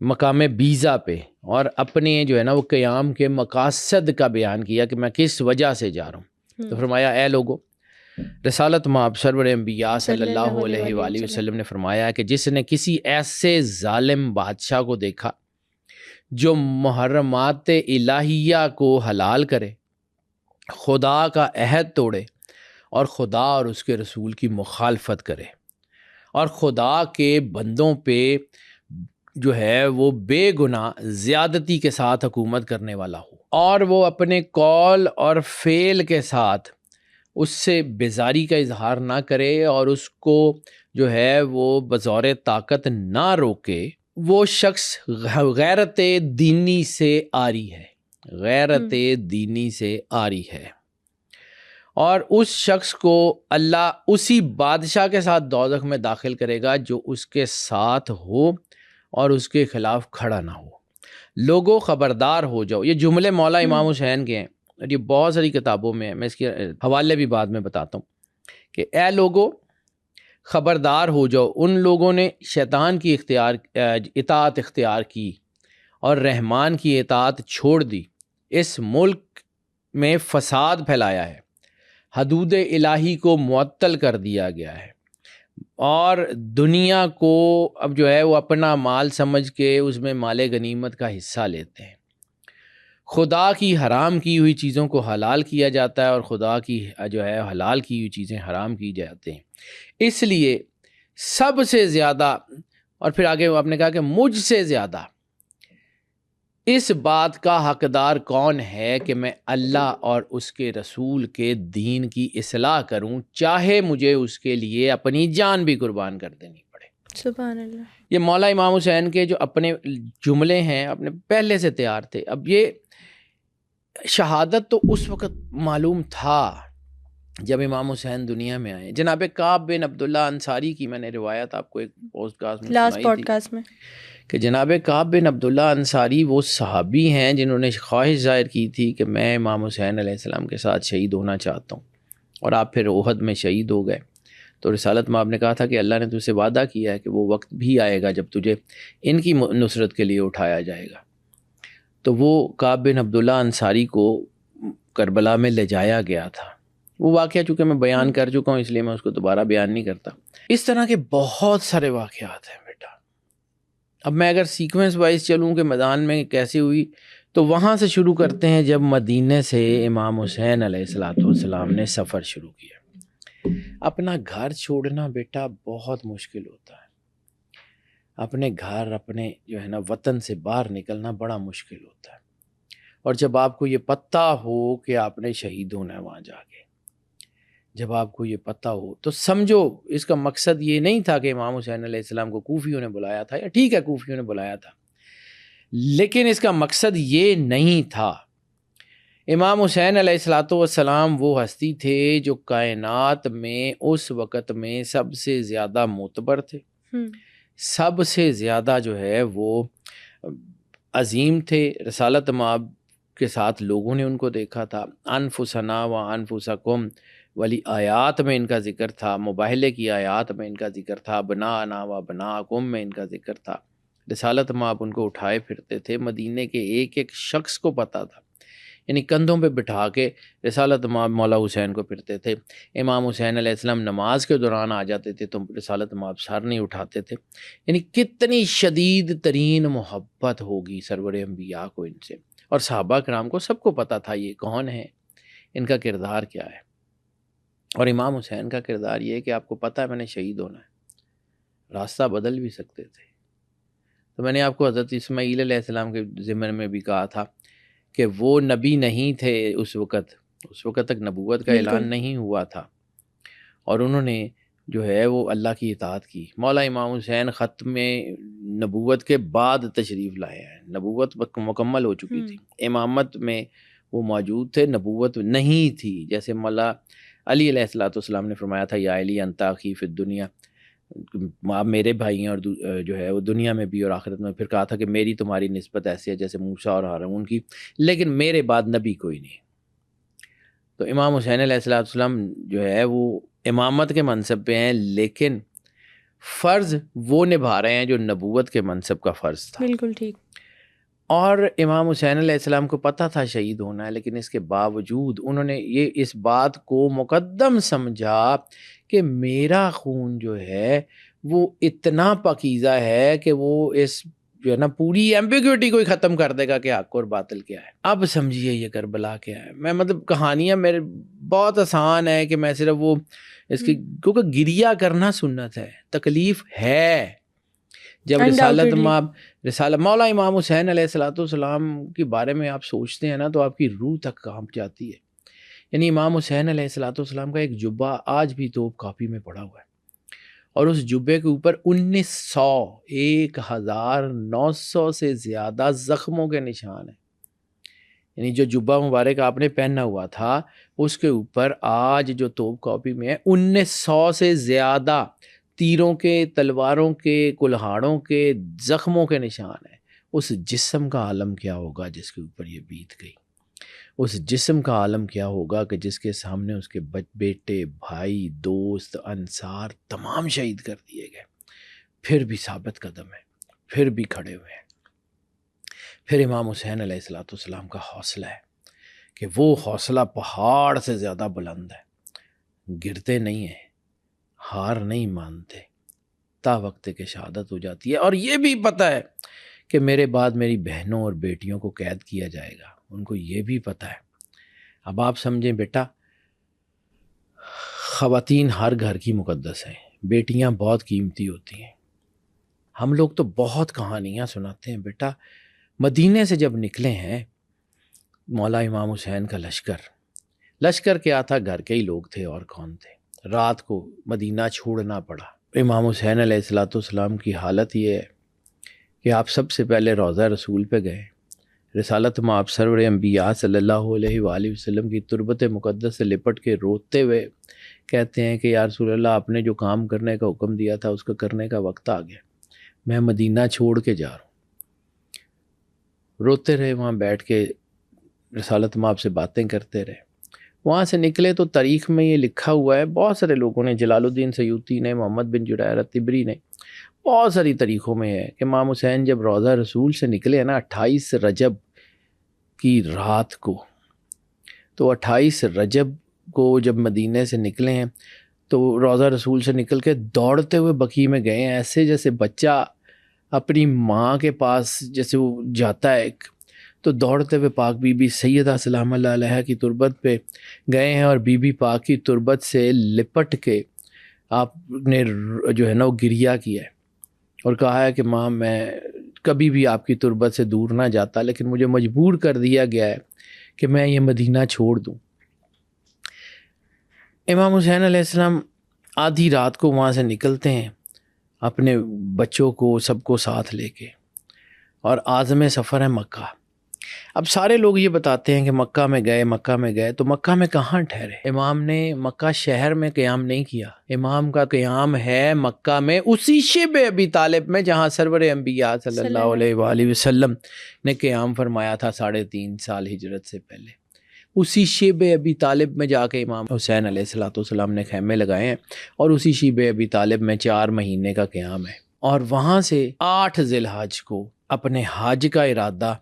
مقام بیزا پہ، اور اپنے جو ہے نا وہ قیام کے مقاصد کا بیان کیا کہ میں کس وجہ سے جا رہا ہوں، تو فرمایا اے لوگو، رسالت مآب سرور انبیاء صلی اللہ علیہ وآلہ وسلم نے فرمایا کہ جس نے کسی ایسے ظالم بادشاہ کو دیکھا جو محرمات الہیہ کو حلال کرے، خدا کا عہد توڑے، اور خدا اور اس کے رسول کی مخالفت کرے، اور خدا کے بندوں پہ جو ہے وہ بے گناہ زیادتی کے ساتھ حکومت کرنے والا ہو، اور وہ اپنے قول اور فعل کے ساتھ اس سے بیزاری کا اظہار نہ کرے، اور اس کو جو ہے وہ بظور طاقت نہ روکے، وہ شخص غیرت دینی سے عاری ہے، غیرت دینی سے عاری ہے، اور اس شخص کو اللہ اسی بادشاہ کے ساتھ دوزخ میں داخل کرے گا جو اس کے ساتھ ہو اور اس کے خلاف کھڑا نہ ہو۔ لوگوں خبردار ہو جاؤ۔ یہ جملے مولا امام حسین کے ہیں اور یہ بہت ساری کتابوں میں ہے، میں اس کے حوالے بھی بعد میں بتاتا ہوں، کہ اے لوگو خبردار ہو جاؤ، ان لوگوں نے شیطان کی اطاعت اختیار کی اور رحمان کی اطاعت چھوڑ دی، اس ملک میں فساد پھیلایا ہے، حدود الہی کو معطل کر دیا گیا ہے، اور دنیا کو اب جو ہے وہ اپنا مال سمجھ کے اس میں مال غنیمت کا حصہ لیتے ہیں، خدا کی حرام کی ہوئی چیزوں کو حلال کیا جاتا ہے اور خدا کی جو ہے حلال کی ہوئی چیزیں حرام کی جاتے ہیں، اس لیے سب سے زیادہ، اور پھر آگے آپ نے کہا کہ مجھ سے زیادہ اس بات کا حقدار کون ہے کہ میں اللہ اور اس کے رسول کے دین کی اصلاح کروں، چاہے مجھے اس کے لیے اپنی جان بھی قربان کر دینی پڑے۔
سبحان اللہ۔
یہ مولا امام حسین کے جو اپنے جملے ہیں اپنے پہلے سے تیار تھے۔ اب یہ شہادت تو اس وقت معلوم تھا جب امام حسین دنیا میں آئے۔ جناب کعب بن عبداللہ انصاری کی میں نے روایت آپ کو ایک پوڈ کاسٹ میں
لاسٹ
سنائی
پوڈ
تھی
کاسٹ میں،
کہ جناب کعب بن عبداللہ انصاری وہ صحابی ہیں جنہوں نے خواہش ظاہر کی تھی کہ میں امام حسین علیہ السلام کے ساتھ شہید ہونا چاہتا ہوں، اور آپ پھر احد میں شہید ہو گئے۔ تو رسالت میں آپ نے کہا تھا کہ اللہ نے تجھ سے وعدہ کیا ہے کہ وہ وقت بھی آئے گا جب تجھے ان کی نصرت کے لیے اٹھایا جائے گا۔ تو وہ کعب بن عبداللہ انصاری کو کربلا میں لے جایا گیا تھا۔ وہ واقعہ چونکہ میں بیان کر چکا ہوں اس لیے میں اس کو دوبارہ بیان نہیں کرتا۔ اس طرح کے بہت سارے واقعات ہیں بیٹا۔ اب میں اگر سیکوینس وائز چلوں کہ میدان میں کیسے ہوئی، تو وہاں سے شروع کرتے ہیں جب مدینے سے امام حسین علیہ السلام نے سفر شروع کیا۔ اپنا گھر چھوڑنا بیٹا بہت مشکل ہوتا ہے، اپنے گھر اپنے جو ہے نا وطن سے باہر نکلنا بڑا مشکل ہوتا ہے، اور جب آپ کو یہ پتہ ہو کہ آپ نے شہید ہونا ہے وہاں جا کے، جب آپ کو یہ پتہ ہو تو سمجھو اس کا مقصد یہ نہیں تھا کہ امام حسین علیہ السلام کو کوفیوں نے بلایا تھا، یا ٹھیک ہے کوفیوں نے بلایا تھا، لیکن اس کا مقصد یہ نہیں تھا۔ امام حسین علیہ السلام وہ ہستی تھے جو کائنات میں اس وقت میں سب سے زیادہ معتبر تھے، سب سے زیادہ جو ہے وہ عظیم تھے۔ رسالت مآب کے ساتھ لوگوں نے ان کو دیکھا تھا۔ انفسنا و انفسکم والی آیات میں ان کا ذکر تھا، مباہلے کی آیات میں ان کا ذکر تھا، بنانا و بناکم میں ان کا ذکر تھا۔ رسالت مآب ان کو اٹھائے پھرتے تھے، مدینے کے ایک ایک شخص کو پتہ تھا، یعنی کندھوں پہ بٹھا کے رسالت مآب مولا حسین کو پھرتے تھے۔ امام حسین علیہ السلام نماز کے دوران آ جاتے تھے تو رسالت مآب سر نہیں اٹھاتے تھے، یعنی کتنی شدید ترین محبت ہوگی سرور انبیاء کو ان سے، اور صحابہ کرام کو سب کو پتہ تھا یہ کون ہے، ان کا کردار کیا ہے۔ اور امام حسین کا کردار یہ ہے کہ آپ کو پتہ ہے میں نے شہید ہونا ہے، راستہ بدل بھی سکتے تھے۔ تو میں نے آپ کو حضرت اسماعیل علیہ السلام کے ضمن میں بھی کہا تھا کہ وہ نبی نہیں تھے اس وقت تک نبوت کا اعلان نہیں ہوا تھا، اور انہوں نے جو ہے وہ اللہ کی اطاعت کی۔ مولا امام حسین ختم نبوت کے بعد تشریف لائے ہیں، نبوت مکمل ہو چکی تھی، امامت میں وہ موجود تھے، نبوت نہیں تھی۔ جیسے مولا علی علیہ السلام نے فرمایا تھا یا علی انت اخی فی الدنیا، آپ میرے بھائی ہیں اور جو ہے وہ دنیا میں بھی اور آخرت میں۔ پھر کہا تھا کہ میری تمہاری نسبت ایسی ہے جیسے موسیٰ اور ہارون کی، لیکن میرے بعد نبی کوئی نہیں۔ تو امام حسین علیہ السلام جو ہے وہ امامت کے منصب پہ ہیں، لیکن فرض وہ نبھا رہے ہیں جو نبوت کے منصب کا فرض تھا۔
بالکل ٹھیک۔
اور امام حسین علیہ السلام کو پتہ تھا شہید ہونا ہے، لیکن اس کے باوجود انہوں نے یہ اس بات کو مقدم سمجھا کہ میرا خون جو ہے وہ اتنا پاکیزہ ہے کہ وہ اس جو ہے نا پوری ایمبیگوٹی کو ہی ختم کر دے گا کہ حق اور باطل کیا ہے۔ اب سمجھیے یہ کربلا کیا ہے۔ میں مطلب کہانیاں میرے بہت آسان ہے کہ میں صرف وہ اس کی، کیونکہ گریہ کرنا سنت ہے، تکلیف ہے۔ جب رسالت مولا امام حسین علیہ السلام کے بارے میں آپ سوچتے ہیں نا تو آپ کی روح تک کانپ جاتی ہے۔ یعنی امام حسین علیہ السلام کا ایک جبہ آج بھی توپ کاپی میں پڑا ہوا ہے، اور اس جبے کے اوپر 1900 سے زیادہ زخموں کے نشان ہیں۔ یعنی جو جبہ مبارک آپ نے پہنا ہوا تھا اس کے اوپر آج جو توپ کاپی میں ہے 1900 سے زیادہ تیروں کے، تلواروں کے، کلہاڑوں کے زخموں کے نشان ہیں۔ اس جسم کا عالم کیا ہوگا جس کے اوپر یہ بیت گئی۔ اس جسم کا عالم کیا ہوگا کہ جس کے سامنے اس کے بیٹے، بھائی، دوست، انصار تمام شہید کر دیے گئے، پھر بھی ثابت قدم ہے، پھر بھی کھڑے ہوئے ہیں۔ پھر امام حسین علیہ السلام کا حوصلہ ہے کہ وہ حوصلہ پہاڑ سے زیادہ بلند ہے، گرتے نہیں ہیں، ہار نہیں مانتے، تا وقت کے شہادت ہو جاتی ہے۔ اور یہ بھی پتہ ہے کہ میرے بعد میری بہنوں اور بیٹیوں کو قید کیا جائے گا، ان کو یہ بھی پتہ ہے۔ اب آپ سمجھیں بیٹا، خواتین ہر گھر کی مقدس ہیں، بیٹیاں بہت قیمتی ہوتی ہیں۔ ہم لوگ تو بہت کہانیاں سناتے ہیں بیٹا، مدینے سے جب نکلے ہیں مولا امام حسین کا لشکر کیا تھا؟ گھر کے ہی لوگ تھے، اور کون تھے؟ رات کو مدینہ چھوڑنا پڑا۔ امام حسین علیہ السلام کی حالت یہ ہے کہ آپ سب سے پہلے روضہ رسول پہ گئے، رسالت مآب سرور انبیاء صلی اللہ علیہ وآلہ وسلم کی تربت مقدس سے لپٹ کے روتے ہوئے کہتے ہیں کہ یا رسول اللہ، آپ نے جو کام کرنے کا حکم دیا تھا اس کا کرنے کا وقت آ گیا، میں مدینہ چھوڑ کے جا رہا ہوں۔ روتے رہے، وہاں بیٹھ کے رسالت مآب سے باتیں کرتے رہے۔ وہاں سے نکلے تو تاریخ میں یہ لکھا ہوا ہے، بہت سارے لوگوں نے، جلال الدین سیوطی نے، محمد بن جریر الطبری نے، بہت ساری تاریخوں میں ہے کہ امام حسین جب روضہ رسول سے نکلے نا 28 رجب کی رات کو، تو 28 رجب کو جب مدینے سے نکلے ہیں تو روضہ رسول سے نکل کے دوڑتے ہوئے بقیع میں گئے ہیں، ایسے جیسے بچہ اپنی ماں کے پاس جیسے وہ جاتا ہے، تو دوڑتے ہوئے پاک بی بی سیدہ سلام اللہ علیہ کی تربت پہ گئے ہیں، اور بی بی پاک کی تربت سے لپٹ کے آپ نے جو ہے نا وہ گریہ کیا ہے اور کہا ہے کہ ماں، میں کبھی بھی آپ کی تربت سے دور نہ جاتا، لیکن مجھے مجبور کر دیا گیا ہے کہ میں یہ مدینہ چھوڑ دوں۔ امام حسین علیہ السلام آدھی رات کو وہاں سے نکلتے ہیں اپنے بچوں کو، سب کو ساتھ لے کے، اور عازم سفر ہے مکہ۔ اب سارے لوگ یہ بتاتے ہیں کہ مکہ میں گئے، تو مکہ میں کہاں ٹھہرے؟ امام نے مکہ شہر میں قیام نہیں کیا، امام کا قیام ہے مکہ میں، اسی شب ابی طالب میں جہاں سرور انبیاء صلی اللہ علیہ وآلہ وسلم نے قیام فرمایا تھا 3.5 سال ہجرت سے پہلے۔ اسی شب ابی طالب میں جا کے امام حسین علیہ السلام نے خیمے لگائے ہیں، اور اسی شب ابی طالب میں 4 مہینے کا قیام ہے، اور وہاں سے 8 ذی الحج کو اپنے حج کا ارادہ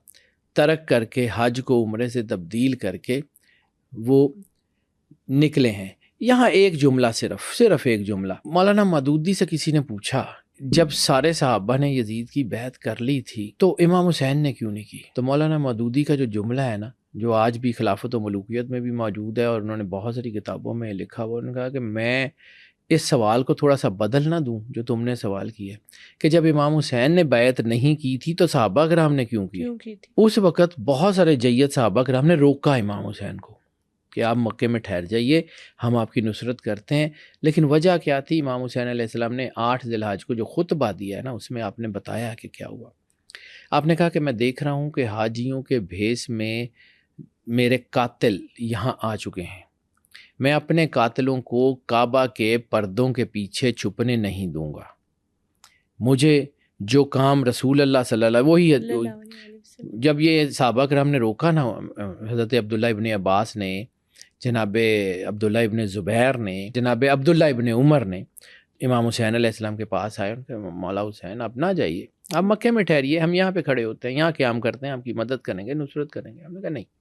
ترک کر کے، حج کو عمرے سے تبدیل کر کے وہ نکلے ہیں۔ یہاں ایک جملہ، صرف ایک جملہ، مولانا مودودی سے کسی نے پوچھا، جب سارے صحابہ نے یزید کی بیعت کر لی تھی تو امام حسین نے کیوں نہیں کی؟ تو مولانا مودودی کا جو جملہ ہے نا، جو آج بھی خلافت و ملوکیت میں بھی موجود ہے، اور انہوں نے بہت ساری کتابوں میں لکھا ہوا، انہوں نے کہا کہ میں اس سوال کو تھوڑا سا بدل نہ دوں جو تم نے سوال کیا کہ جب امام حسین نے بیعت نہیں کی تھی تو صحابہ کرام نے کیوں کی تھی؟ اس وقت بہت سارے جید صحابہ کرام نے روکا امام حسین کو کہ آپ مکے میں ٹھہر جائیے، ہم آپ کی نصرت کرتے ہیں۔ لیکن وجہ کیا تھی؟ امام حسین علیہ السلام نے 8 ذی الحج کو جو خطبہ دیا ہے نا، اس میں آپ نے بتایا کہ کیا ہوا۔ آپ نے کہا کہ میں دیکھ رہا ہوں کہ حاجیوں کے بھیس میں میرے قاتل یہاں آ چکے ہیں، میں اپنے قاتلوں کو کعبہ کے پردوں کے پیچھے چھپنے نہیں دوں گا، مجھے جو کام رسول اللہ صلی اللہ علیہ وسلم، جب یہ صحابہ کرام نے روکا نا، حضرت عبداللہ ابن عباس نے، جناب عبداللہ ابن زبیر نے، جناب عبداللہ ابن عمر نے امام حسین علیہ السلام کے پاس آئے، ان کہ مولا حسین آپ نہ جائیے، آپ مکے میں ٹھہریے، ہم یہاں پہ کھڑے ہوتے ہیں، یہاں قیام کرتے ہیں، آپ کی مدد کریں گے، نصرت کریں گے۔ ہم نے کہا نہیں،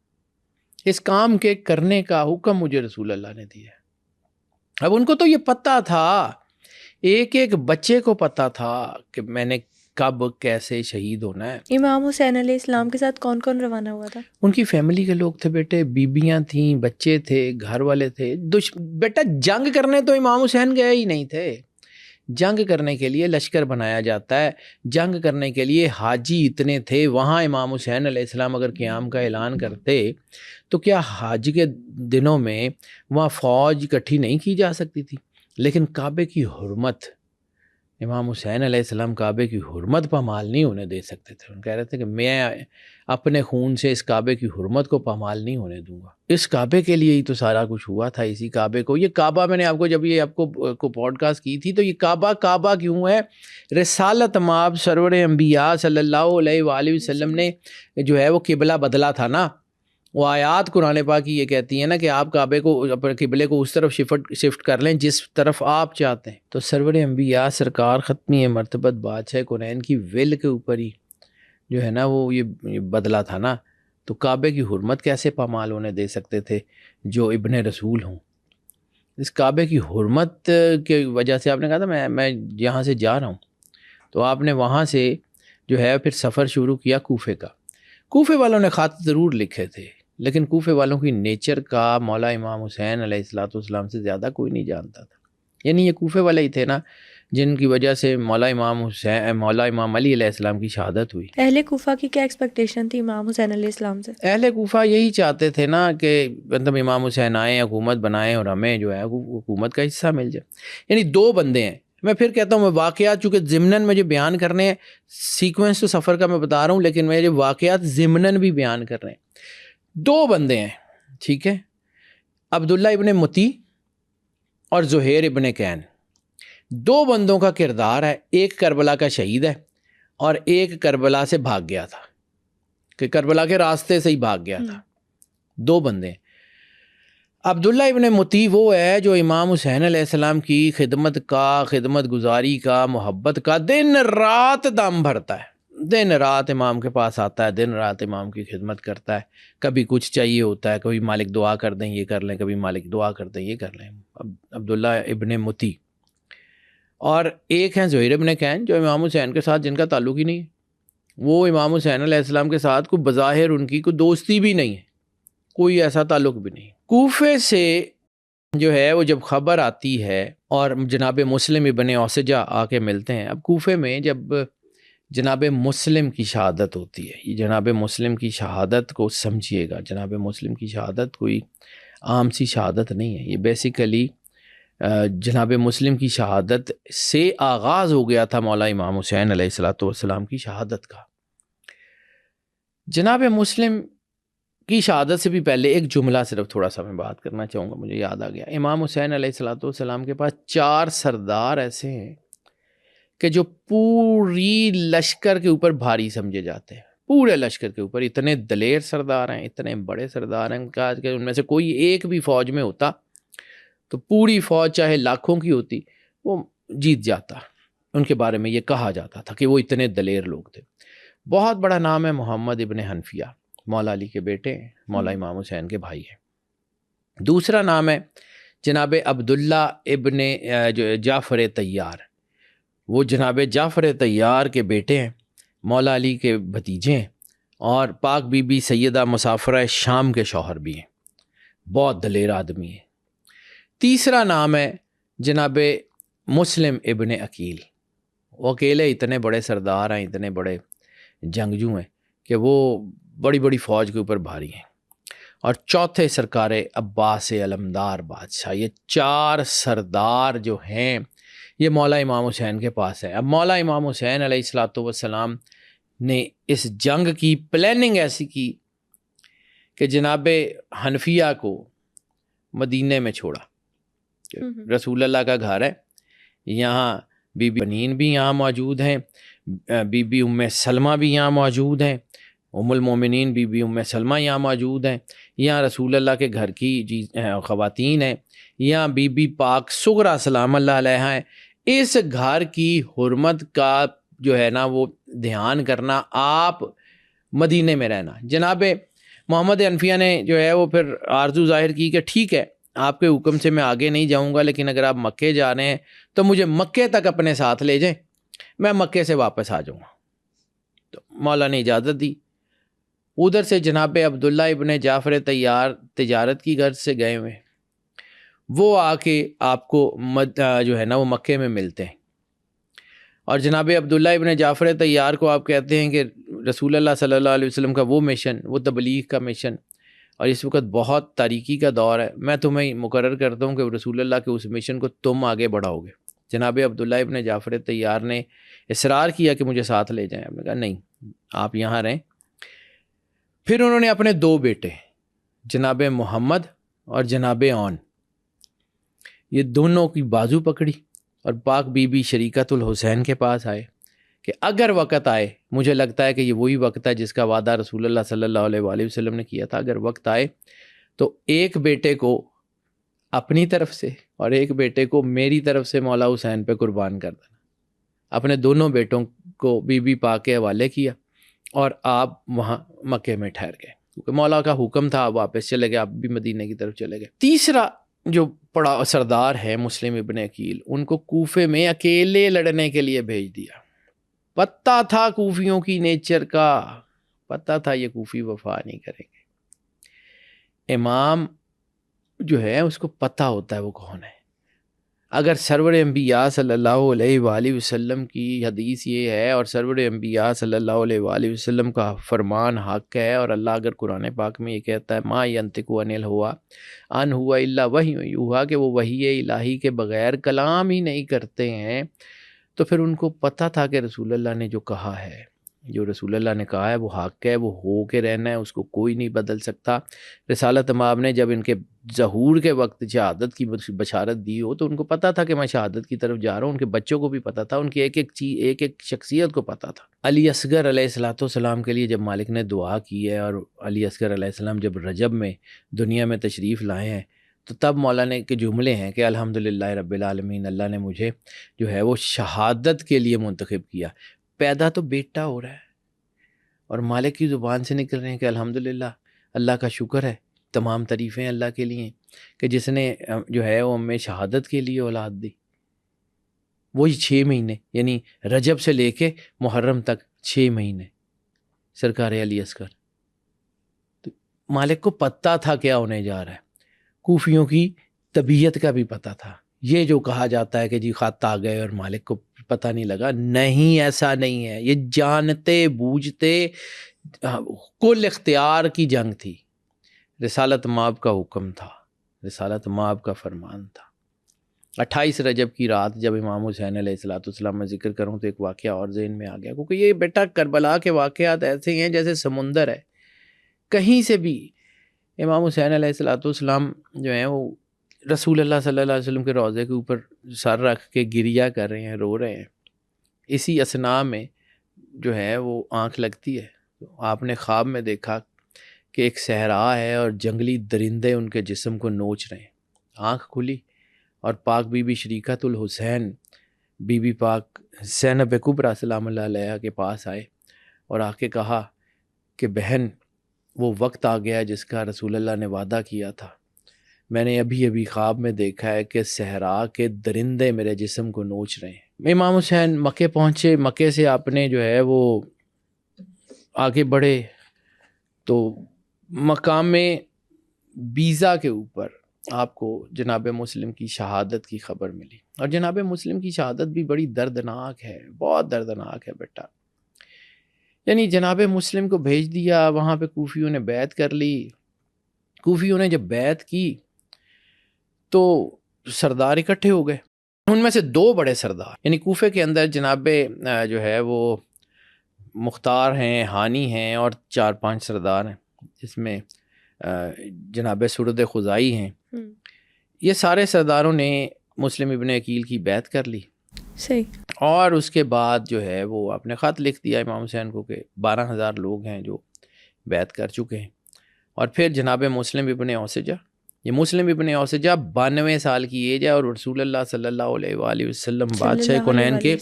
اس کام کے کرنے کا حکم مجھے رسول اللہ نے دیا ہے۔ اب ان کو تو یہ پتہ تھا، ایک ایک بچے کو پتہ تھا کہ میں نے کب کیسے شہید ہونا ہے۔
امام حسین علیہ السلام کے ساتھ کون کون روانہ ہوا تھا؟
ان کی فیملی کے لوگ تھے بیٹے، بیبیاں تھیں، بچے تھے، گھر والے تھے۔ بیٹا جنگ کرنے تو امام حسین گئے ہی نہیں تھے، جنگ کرنے کے لیے لشکر بنایا جاتا ہے، جنگ کرنے کے لیے حاجی اتنے تھے۔ وہاں امام حسین علیہ السلام اگر قیام کا اعلان کرتے تو کیا حج کے دنوں میں وہاں فوج اکٹھی نہیں کی جا سکتی تھی؟ لیکن کعبے کی حرمت، امام حسین علیہ السلام کعبے کی حرمت پامال نہیں ہونے دے سکتے تھے۔ ان کہہ رہے تھے کہ میں اپنے خون سے اس کعبے کی حرمت کو پامال نہیں ہونے دوں گا۔ اس کعبے کے لیے ہی تو سارا کچھ ہوا تھا، اسی کعبے کو۔ یہ کعبہ میں نے آپ کو جب یہ آپ کو پوڈ کاسٹ کی تھی تو یہ کعبہ کیوں ہے؟ رسالت مآب سرور انبیاء صلی اللہ علیہ وآلہ وسلم نے جو ہے وہ قبلہ بدلا تھا نا، وہ آیات قرآن پاک کی یہ کہتی ہیں نا کہ آپ کعبے کو اپنے قبلے کو اس طرف شفٹ کر لیں جس طرف آپ چاہتے ہیں. تو سرور انبیاء سرکار ختمی مرتبت بادشاہ کونین کی ول کے اوپر ہی جو ہے نا وہ یہ بدلا تھا نا. تو کعبے کی حرمت کیسے پامال ہونے دے سکتے تھے جو ابن رسول ہوں. اس کعبے کی حرمت کی وجہ سے آپ نے کہا تھا میں یہاں سے جا رہا ہوں، تو آپ نے وہاں سے جو ہے پھر سفر شروع کیا کوفے کا. کوفے والوں نے خط ضرور لکھے تھے، لیکن کوفے والوں کی نیچر کا مولا امام حسین علیہ الصلوۃ والسلام سے زیادہ کوئی نہیں جانتا تھا. یعنی یہ کوفے والے ہی تھے نا جن کی وجہ سے مولا امام علی علیہ السلام کی شہادت ہوئی.
اہل کوفہ کی کیا ایکسپیکٹیشن تھی امام حسین علیہ السلام سے؟
اہل کوفہ یہی چاہتے تھے نا کہ مطلب امام حسین آئیں، حکومت بنائیں اور ہمیں جو ہے حکومت کا حصہ مل جائے. یعنی دو بندے ہیں. میں پھر کہتا ہوں، میں واقعات چونکہ ضمناً مجھے بیان کرنے ہیں، سیکوینس تو سفر کا میں بتا رہا ہوں، لیکن میرے واقعات ضمناً بھی بیان کر رہے ہیں. دو بندے ہیں، ٹھیک ہے، عبداللہ ابن متی اور زہیر ابن کین. دو بندوں کا کردار ہے، ایک کربلا کا شہید ہے اور ایک کربلا سے بھاگ گیا تھا، کہ کربلا کے راستے سے ہی بھاگ گیا تھا. دو بندے ہیں. عبداللہ ابن متی وہ ہے جو امام حسین علیہ السلام کی خدمت گزاری کا، محبت کا دن رات دم بھرتا ہے. دن رات امام کے پاس آتا ہے، دن رات امام کی خدمت کرتا ہے. کبھی کچھ چاہیے ہوتا ہے، کبھی مالک دعا کر دیں یہ کر لیں، کبھی مالک دعا کر دیں یہ کر لیں. عبداللہ ابن متی. اور ایک ہیں زہیر ابن کین جو امام حسین کے ساتھ جن کا تعلق ہی نہیں ہے. وہ امام حسین علیہ السلام کے ساتھ کوئی بظاہر ان کی کوئی دوستی بھی نہیں ہے، کوئی ایسا تعلق بھی نہیں. کوفے سے جو ہے وہ جب خبر آتی ہے اور جناب مسلم ابن اوسجہ آ کے ملتے ہیں. اب کوفے میں جب جناب مسلم کی شہادت ہوتی ہے، یہ جناب مسلم کی شہادت کو سمجھیے گا، جناب مسلم کی شہادت کوئی عام سی شہادت نہیں ہے. یہ بیسیکلی جناب مسلم کی شہادت سے آغاز ہو گیا تھا مولا امام حسین علیہ الصلوۃ والسلام کی شہادت کا. جناب مسلم کی شہادت سے بھی پہلے ایک جملہ صرف تھوڑا سا میں بات کرنا چاہوں گا، مجھے یاد آ گیا. امام حسین علیہ الصلوۃ والسلام کے پاس 4 سردار ایسے ہیں کہ جو پوری لشکر کے اوپر بھاری سمجھے جاتے ہیں. پورے لشکر کے اوپر اتنے دلیر سردار ہیں، اتنے بڑے سردار ہیں کہ ان میں سے کوئی ایک بھی فوج میں ہوتا تو پوری فوج چاہے لاکھوں کی ہوتی وہ جیت جاتا. ان کے بارے میں یہ کہا جاتا تھا کہ وہ اتنے دلیر لوگ تھے. بہت بڑا نام ہے محمد ابن حنفیہ، مولا علی کے بیٹے ہیں، مولا امام حسین کے بھائی ہیں. دوسرا نام ہے جناب عبداللہ ابن جعفر طیار. وہ جناب جعفر طیار کے بیٹے ہیں، مولا علی کے بھتیجے ہیں اور پاک بی بی سیدہ مسافرہ شام کے شوہر بھی ہیں. بہت دلیر آدمی ہیں. تیسرا نام ہے جناب مسلم ابن عقیل. وہ اکیلے اتنے بڑے سردار ہیں، اتنے بڑے جنگجو ہیں کہ وہ بڑی بڑی فوج کے اوپر بھاری ہیں. اور چوتھے سرکار عباس علمدار بادشاہ. یہ 4 سردار جو ہیں یہ مولا امام حسین کے پاس ہے. اب مولا امام حسین علیہ الصلوۃ والسلام نے اس جنگ کی پلاننگ ایسی کی کہ جناب حنفیہ کو مدینے میں چھوڑا. رسول اللہ کا گھر ہے، یہاں بی بی بنین بھی یہاں موجود ہیں، بی بی ام سلمہ بھی یہاں موجود ہیں، ام المومنین بی بی ام سلمہ یہاں موجود ہیں، یہاں رسول اللہ کے گھر کی خواتین ہیں، یہاں بی بی پاک صغرا سلام اللہ علیہا ہیں. اس گھر کی حرمت کا جو ہے نا وہ دھیان کرنا، آپ مدینے میں رہنا. جناب محمد حنفیہ نے جو ہے وہ پھر آرزو ظاہر کی کہ ٹھیک ہے آپ کے حکم سے میں آگے نہیں جاؤں گا، لیکن اگر آپ مکے جا رہے ہیں تو مجھے مکے تک اپنے ساتھ لے جائیں، میں مکے سے واپس آ جاؤں گا. تو مولا نے اجازت دی. ادھر سے جناب عبداللہ ابن جعفر طیار تجارت کی غرض سے گئے ہوئے، وہ آ کے آپ کو جو ہے نا وہ مکے میں ملتے ہیں. اور جناب عبداللہ ابن جعفر طیار کو آپ کہتے ہیں کہ رسول اللہ صلی اللہ علیہ وسلم کا وہ مشن، وہ تبلیغ کا مشن، اور اس وقت بہت تاریکی کا دور ہے، میں تمہیں مقرر کرتا ہوں کہ رسول اللہ کے اس مشن کو تم آگے بڑھاؤ گے. جناب عبداللہ ابن جعفر طیار نے اصرار کیا کہ مجھے ساتھ لے جائیں. آپ نے کہا نہیں، آپ یہاں رہیں. پھر انہوں نے اپنے 2 بیٹے جناب محمد اور جناب اون، یہ دونوں کی بازو پکڑی اور پاک بی بی شریکت الحسین کے پاس آئے کہ اگر وقت آئے، مجھے لگتا ہے کہ یہ وہی وقت ہے جس کا وعدہ رسول اللہ صلی اللہ علیہ وآلہ وسلم نے کیا تھا، اگر وقت آئے تو ایک بیٹے کو اپنی طرف سے اور ایک بیٹے کو میری طرف سے مولا حسین پہ قربان کر دینا۔ اپنے دونوں بیٹوں کو بی بی پاک کے حوالے کیا اور آپ وہاں مکے میں ٹھہر گئے، کیونکہ مولا کا حکم تھا، آپ واپس چلے گئے، آپ بھی مدینے کی طرف چلے گئے۔ تیسرا جو بڑا سردار ہے مسلم ابن عقیل، ان کو کوفے میں اکیلے لڑنے کے لیے بھیج دیا۔ پتہ تھا کوفیوں کی نیچر کا، پتہ تھا یہ کوفی وفا نہیں کریں گے۔ امام جو ہے اس کو پتہ ہوتا ہے وہ کون ہے۔ اگر سرور انبیاء صلی اللہ علیہ وآلہ وسلم کی حدیث یہ ہے اور سرور انبیاء صلی اللہ علیہ وآلہ وسلم کا فرمان حق ہے، اور اللہ اگر قرآن پاک میں یہ کہتا ہے ما ینطق عن الہویٰ ان ہوا الا وحی یوحیٰ، کہ وہ وحی الہی کے بغیر کلام ہی نہیں کرتے ہیں، تو پھر ان کو پتہ تھا کہ رسول اللہ نے جو کہا ہے، جو رسول اللہ نے کہا ہے وہ حق ہے، وہ ہو کے رہنا ہے، اس کو کوئی نہیں بدل سکتا۔ رسالت مآب نے جب ان کے ظہور کے وقت شہادت کی بشارت دی ہو تو ان کو پتہ تھا کہ میں شہادت کی طرف جا رہا ہوں، ان کے بچوں کو بھی پتہ تھا، ان کی ایک ایک چیز، ایک ایک شخصیت کو پتہ تھا۔ علی اصغر علیہ السلام کے لیے جب مالک نے دعا کی ہے، اور علی اصغر علیہ السلام جب رجب میں دنیا میں تشریف لائے ہیں، تو تب مولانا کے جملے ہیں کہ الحمدللہ رب العالمین، اللہ نے مجھے جو ہے وہ شہادت کے لیے منتخب کیا۔ پیدا تو بیٹا ہو رہا ہے اور مالک کی زبان سے نکل رہے ہیں کہ الحمدللہ، اللہ کا شکر ہے، تمام تعریفیں اللہ کے لیے کہ جس نے جو ہے وہ ہمیں شہادت کے لیے اولاد دی۔ وہی 6 مہینے، یعنی رجب سے لے کے محرم تک 6 مہینے سرکار علی اصغر۔ تو مالک کو پتہ تھا کیا ہونے جا رہا ہے، کوفیوں کی طبیعت کا بھی پتہ تھا۔ یہ جو کہا جاتا ہے کہ جی خط آ گئے اور مالک کو پتہ نہیں لگا، نہیں، ایسا نہیں ہے، یہ جانتے بوجھتے کل اختیار کی جنگ تھی۔ رسالت مآب کا حکم تھا، رسالت مآب کا فرمان تھا۔ 28 رجب کی رات جب امام حسین علیہ السلام میں ذکر کروں تو ایک واقعہ اور ذہن میں آ گیا، کیونکہ یہ بیٹا کربلا کے واقعات ایسے ہیں جیسے سمندر ہے، کہیں سے بھی امام حسین علیہ السلام جو ہیں وہ رسول اللہ صلی اللہ علیہ وسلم کے روضے کے اوپر سر رکھ کے گریہ کر رہے ہیں، رو رہے ہیں۔ اسی اثناء میں جو ہے وہ آنکھ لگتی ہے، آپ نے خواب میں دیکھا کہ ایک صحرا ہے اور جنگلی درندے ان کے جسم کو نوچ رہے ہیں۔ آنکھ کھلی اور پاک بی بی شریکت الحسین، بی بی پاک زینب کبریٰ سلام اللہ علیہا کے پاس آئے اور آ کے کہا کہ بہن، وہ وقت آ گیا جس کا رسول اللہ نے وعدہ کیا تھا، میں نے ابھی خواب میں دیکھا ہے کہ صحرا کے درندے میرے جسم کو نوچ رہے ہیں۔ امام حسین مکے پہنچے، مکے سے آپ نے جو ہے وہ آگے بڑھے تو مقام بیزا کے اوپر آپ کو جناب مسلم کی شہادت کی خبر ملی، اور جناب مسلم کی شہادت بھی بڑی دردناک ہے، بہت دردناک ہے بیٹا۔ یعنی جناب مسلم کو بھیج دیا، وہاں پہ کوفیوں نے بیعت کر لی۔ کوفیوں نے جب بیعت کی تو سردار اکٹھے ہو گئے، ان میں سے 2 بڑے سردار، یعنی کوفے کے اندر جناب جو ہے وہ مختار ہیں، ہانی ہیں، اور 4-5 سردار ہیں، جس میں جناب سرد خزائی ہیں۔ یہ سارے سرداروں نے مسلم ابن عقیل کی بیعت کر لی،
صحیح، اور
اس کے بعد جو ہے وہ آپ نے خط لکھ دیا امام حسین کو کہ 12,000 لوگ ہیں جو بیعت کر چکے ہیں۔ اور پھر جناب مسلم ابن اوسجہ، یہ مسلم ابن اوسجہ 92 سال کی ایج ہے، اور رسول اللہ صلی اللہ علیہ وآلہ وسلم بادشاہ کونین کے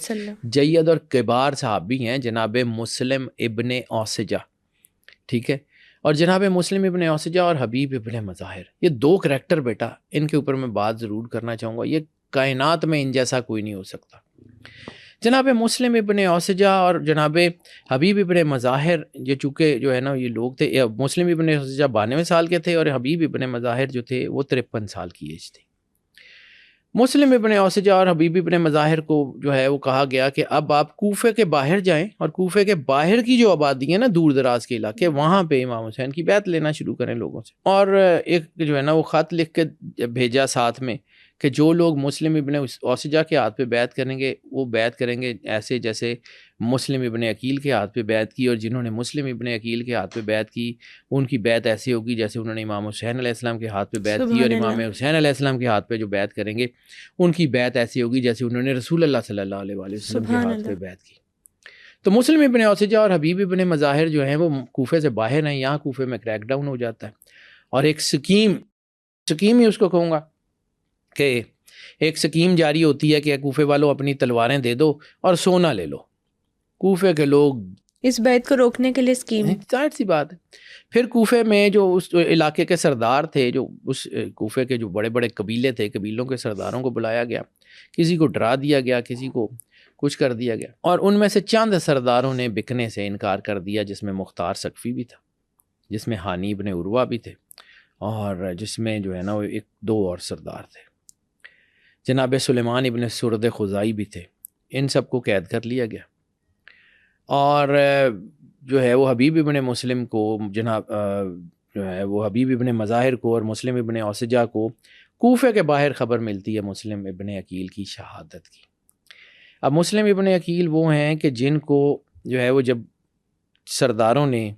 جید اور کبار صحابی ہیں جناب مسلم ابن اوسجہ، ٹھیک ہے۔ اور جناب مسلم ابن اوسجہ اور حبیب ابن مظاہر، یہ 2 کریکٹر بیٹا، ان کے اوپر میں بات ضرور کرنا چاہوں گا، یہ کائنات میں ان جیسا کوئی نہیں ہو سکتا۔ جناب مسلم ابن اوسجہ اور جناب حبیب ابن مظاہر، یہ چونکہ جو ہے نا یہ لوگ تھے، مسلم ابن اوسجہ 92 سال کے تھے اور حبیب ابن مظاہر جو تھے وہ 53 سال کی ایج تھی۔ مسلم ابن اوسجہ اور حبیب ابن مظاہر کو جو ہے وہ کہا گیا کہ اب آپ کوفے کے باہر جائیں، اور کوفے کے باہر کی جو آبادی ہے نا، دور دراز کے علاقے، وہاں پہ امام حسین کی بیعت لینا شروع کریں لوگوں سے۔ اور ایک جو ہے نا وہ خط لکھ کے بھیجا ساتھ میں کہ جو لوگ مسلم ابن اوسجہ کے ہاتھ پہ بیعت کریں گے وہ بیعت کریں گے ایسے جیسے مسلم ابن عقیل کے ہاتھ پہ بیعت کی، اور جنہوں نے مسلم ابن عقیل کے ہاتھ پہ بیعت کی ان کی بیعت ایسی ہوگی جیسے انہوں نے امام حسین علیہ السلام کے ہاتھ پہ بیعت کی، اور امام حسین علیہ السلام کے ہاتھ پہ جو بیعت کریں گے ان کی بیعت ایسی ہوگی جیسے انہوں نے رسول اللہ صلی اللہ علیہ وسلم کے ہاتھ پہ بیعت کی۔ تو مسلم ابن اوسجہ اور حبیب ابن مظاہر جو ہیں وہ کوفے سے باہر ہیں، یہاں کوفے میں کریک ڈاؤن ہو جاتا ہے، اور ایک سکیم ہی اس کو کہوں گا کہ ایک سکیم جاری ہوتی ہے کہ کوفے والوں اپنی تلواریں دے دو اور سونا لے لو۔ کوفے کے لوگ
اس بیعت کو روکنے کے لیے اسکیم،
ظاہر سی بات ہے۔ پھر کوفے میں جو اس علاقے کے سردار تھے، جو اس کوفے کے جو بڑے بڑے قبیلے تھے، قبیلوں کے سرداروں کو بلایا گیا، کسی کو ڈرا دیا گیا، کسی کو کچھ کر دیا گیا، اور ان میں سے چند سرداروں نے بکنے سے انکار کر دیا، جس میں مختار ثقفی بھی تھا، جس میں ہانی ابن عروہ بھی تھے، اور جس میں جو ہے نا وہ ایک دو اور سردار تھے، جناب سلیمان ابن سرد خزائی بھی تھے۔ ان سب کو قید کر لیا گیا، اور جو ہے وہ حبیب ابن مسلم کو جو ہے وہ حبیب ابن مظاہر کو اور مسلم ابن اوسجہ کو کوفے کے باہر خبر ملتی ہے مسلم ابن عقیل کی شہادت کی۔ اب مسلم ابن عقیل وہ ہیں کہ جن کو جو ہے وہ جب سرداروں نے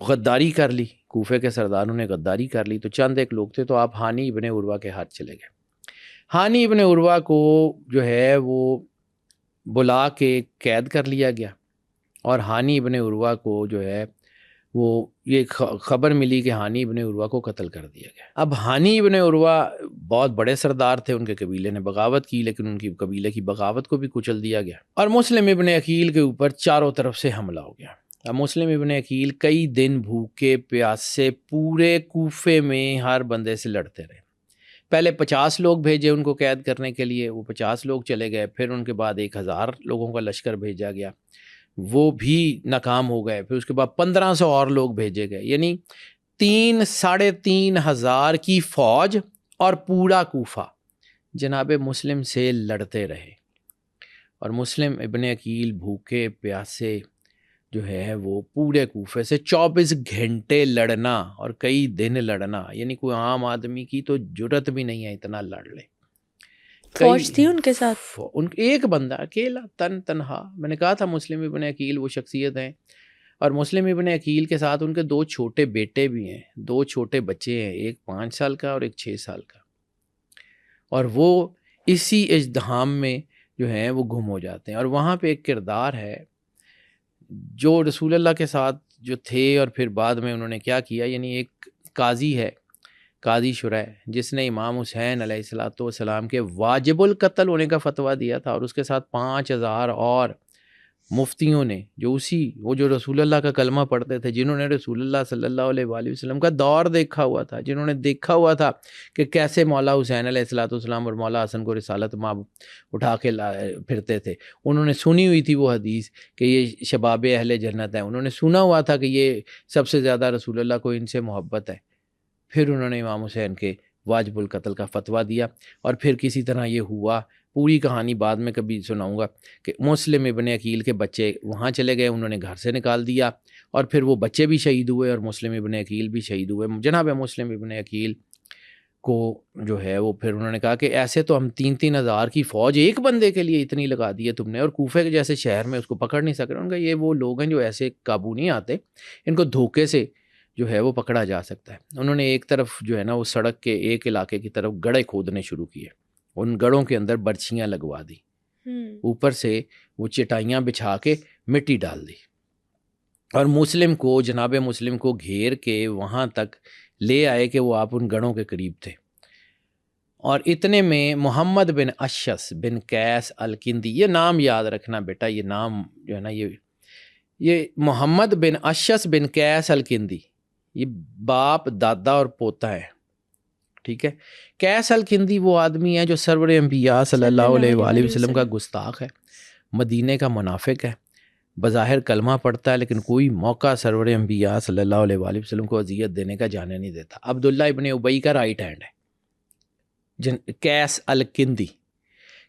غداری کر لی، کوفے کے سرداروں نے غداری کر لی، تو چند ایک لوگ تھے، تو آپ ہانی ابن عروہ کے ہاتھ چلے گئے۔ ہانی ابن عروہ کو جو ہے وہ بلا کے قید کر لیا گیا، اور ہانی ابن عروہ کو جو ہے وہ یہ خبر ملی کہ ہانی ابن عروہ کو قتل کر دیا گیا۔ اب ہانی ابن عروہ بہت بڑے سردار تھے، ان کے قبیلے نے بغاوت کی، لیکن ان کی قبیلے کی بغاوت کو بھی کچل دیا گیا، اور مسلم ابن عقیل کے اوپر چاروں طرف سے حملہ ہو گیا۔ اب مسلم ابن عقیل کئی دن بھوکے پیاسے پورے کوفے میں ہر بندے سے لڑتے رہے۔ پہلے 50 لوگ بھیجے ان کو قید کرنے کے لیے، وہ 50 لوگ چلے گئے، پھر ان کے بعد 1000 لوگوں کا لشکر بھیجا گیا، وہ بھی ناکام ہو گئے، پھر اس کے بعد 1500 اور لوگ بھیجے گئے، یعنی 3,500 کی فوج اور پورا کوفہ جناب مسلم سے لڑتے رہے، اور مسلم ابن عقیل بھوکے پیاسے جو ہے وہ پورے کوفے سے 24 گھنٹے لڑنا اور کئی دن لڑنا، یعنی کوئی عام آدمی کی تو جرت بھی نہیں ہے اتنا لڑ لے۔
فوج تھی ان کے ساتھ،
ان ایک بندہ اکیلا تنہا، میں نے کہا تھا مسلم ابن عقیل وہ شخصیت ہیں، اور مسلم ابن عقیل کے ساتھ ان کے 2 چھوٹے بیٹے بھی ہیں، 2 چھوٹے بچے ہیں، ایک 5 سال کا اور ایک 6 سال کا، اور وہ اسی ازدحام میں جو ہیں وہ گم ہو جاتے ہیں۔ اور وہاں پہ ایک کردار ہے جو رسول اللہ کے ساتھ جو تھے، اور پھر بعد میں انہوں نے کیا کیا، یعنی ایک قاضی ہے، قاضی شرح، جس نے امام حسین علیہ السلام کے واجب القتل ہونے کا فتویٰ دیا تھا، اور اس کے ساتھ 5000 اور مفتیوں نے وہ جو رسول اللہ کا کلمہ پڑھتے تھے، جنہوں نے رسول اللہ صلی اللہ علیہ وآلہ وسلم کا دور دیکھا ہوا تھا، جنہوں نے دیکھا ہوا تھا کہ کیسے مولا حسین علیہ السلام اور مولا حسن کو رسالت مآب اٹھا کے پھرتے تھے، انہوں نے سنی ہوئی تھی وہ حدیث کہ یہ شباب اہل جنت ہیں، انہوں نے سنا ہوا تھا کہ یہ سب سے زیادہ رسول اللہ کو ان سے محبت ہے۔ پھر انہوں نے امام حسین کے واجب القتل کا فتویٰ دیا، اور پھر کسی طرح یہ ہوا، پوری کہانی بعد میں کبھی سناؤں گا، کہ مسلم ابن عقیل کے بچے وہاں چلے گئے، انہوں نے گھر سے نکال دیا، اور پھر وہ بچے بھی شہید ہوئے اور مسلم ابن عقیل بھی شہید ہوئے۔ جناب مسلم ابن عقیل کو جو ہے وہ پھر انہوں نے کہا کہ ایسے تو ہم 3,000 کی فوج ایک بندے کے لیے اتنی لگا دی ہے تم نے، اور کوفے کے جیسے شہر میں اس کو پکڑ نہیں سک رہے۔ ان کا یہ وہ لوگ ہیں جو ایسے قابو نہیں آتے، ان کو دھوکے سے جو ہے وہ پکڑا جا سکتا ہے۔ انہوں نے ایک طرف جو ہے نا وہ سڑک کے ایک علاقے کی طرف گڑھے کھودنے شروع کیے، ان گڑھوں کے اندر برچیاں لگوا دی، اوپر سے وہ چٹائیاں بچھا کے مٹی ڈال دی، اور جناب مسلم کو گھیر کے وہاں تک لے آئے کہ وہ آپ ان گڑھوں کے قریب تھے۔ اور اتنے میں محمد بن اشس بن قیس الکندی، یہ نام یاد رکھنا بیٹا، یہ نام جو ہے نا یہ محمد بن اشس بن قیس الکندی، یہ باپ دادا اور پوتا ہے، ٹھیک ہے۔ قیس الکندی وہ آدمی ہے جو سرور انبیاء صلی اللہ علیہ وآلہ وسلم کا گستاخ ہے، مدینے کا منافق ہے، بظاہر کلمہ پڑھتا ہے، لیکن کوئی موقع سرور انبیاء صلی اللہ علیہ وآلہ وسلم کو اذیت دینے کا جانے نہیں دیتا۔ عبداللہ ابن ابی کا رائٹ ہینڈ ہے قیس الکندی۔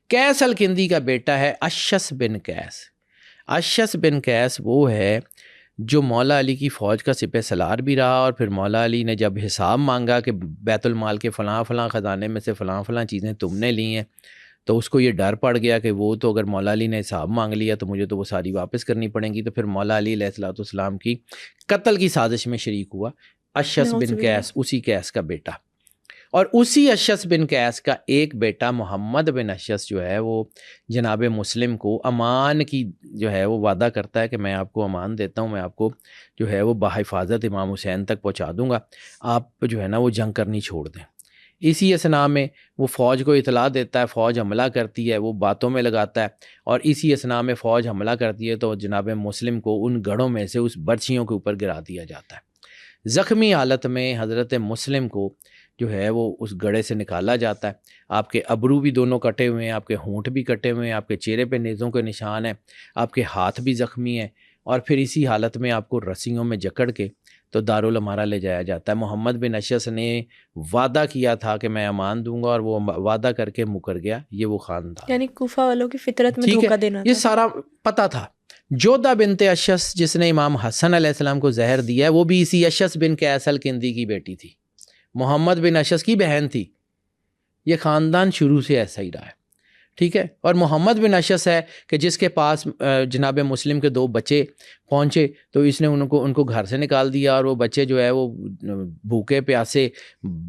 قیس الکندی کا بیٹا ہے اشس بن قیس۔ اشس بن قیس وہ ہے جو مولا علی کی فوج کا سپہ سالار بھی رہا، اور پھر مولا علی نے جب حساب مانگا کہ بیت المال کے فلاں فلاں خزانے میں سے فلاں فلاں چیزیں تم نے لی ہیں، تو اس کو یہ ڈر پڑ گیا کہ وہ تو اگر مولا علی نے حساب مانگ لیا تو مجھے تو وہ ساری واپس کرنی پڑیں گی، تو پھر مولا علی علیہ السلام کی قتل کی سازش میں شریک ہوا اشس بن قیس، اسی قیس کا بیٹا۔ اور اسی اشعث بن قیس کا ایک بیٹا محمد بن اشعث جو ہے وہ جناب مسلم کو امان کی جو ہے وہ وعدہ کرتا ہے کہ میں آپ کو امان دیتا ہوں، میں آپ کو جو ہے وہ بحفاظت امام حسین تک پہنچا دوں گا، آپ جو ہے نا وہ جنگ کرنی چھوڑ دیں۔ اسی اثناء میں وہ فوج کو اطلاع دیتا ہے، فوج حملہ کرتی ہے، وہ باتوں میں لگاتا ہے، اور اسی اثناء میں فوج حملہ کرتی ہے تو جناب مسلم کو ان گڑھوں میں سے اس برچھیوں کے اوپر گرا دیا جاتا ہے۔ زخمی حالت میں حضرت مسلم کو جو ہے وہ اس گڑھے سے نکالا جاتا ہے۔ آپ کے ابرو بھی دونوں کٹے ہوئے ہیں، آپ کے ہونٹ بھی کٹے ہوئے ہیں، آپ کے چہرے پہ نیزوں کے نشان ہیں، آپ کے ہاتھ بھی زخمی ہیں، اور پھر اسی حالت میں آپ کو رسیوں میں جکڑ کے تو دارالامارہ لے جایا جاتا ہے۔ محمد بن اشعث نے وعدہ کیا تھا کہ میں امان دوں گا، اور وہ وعدہ کر کے مکر گیا۔ یہ وہ خاندان،
یعنی کوفہ والوں کی فطرت میں
ٹھیک ہے،
دھوکہ دینا
یہ
تھا۔
سارا پتہ تھا۔ جودہ بنت اشعث جس نے امام حسن علیہ السلام کو زہر دیا ہے، وہ بھی اسی اشعث بن قیس الکندی کی بیٹی تھی، محمد بن اشعث کی بہن تھی۔ یہ خاندان شروع سے ایسا ہی رہا ہے، ٹھیک ہے۔ اور محمد بن اشعث ہے کہ جس کے پاس جناب مسلم کے 2 بچے پہنچے تو اس نے ان کو گھر سے نکال دیا، اور وہ بچے جو ہے وہ بھوکے پیاسے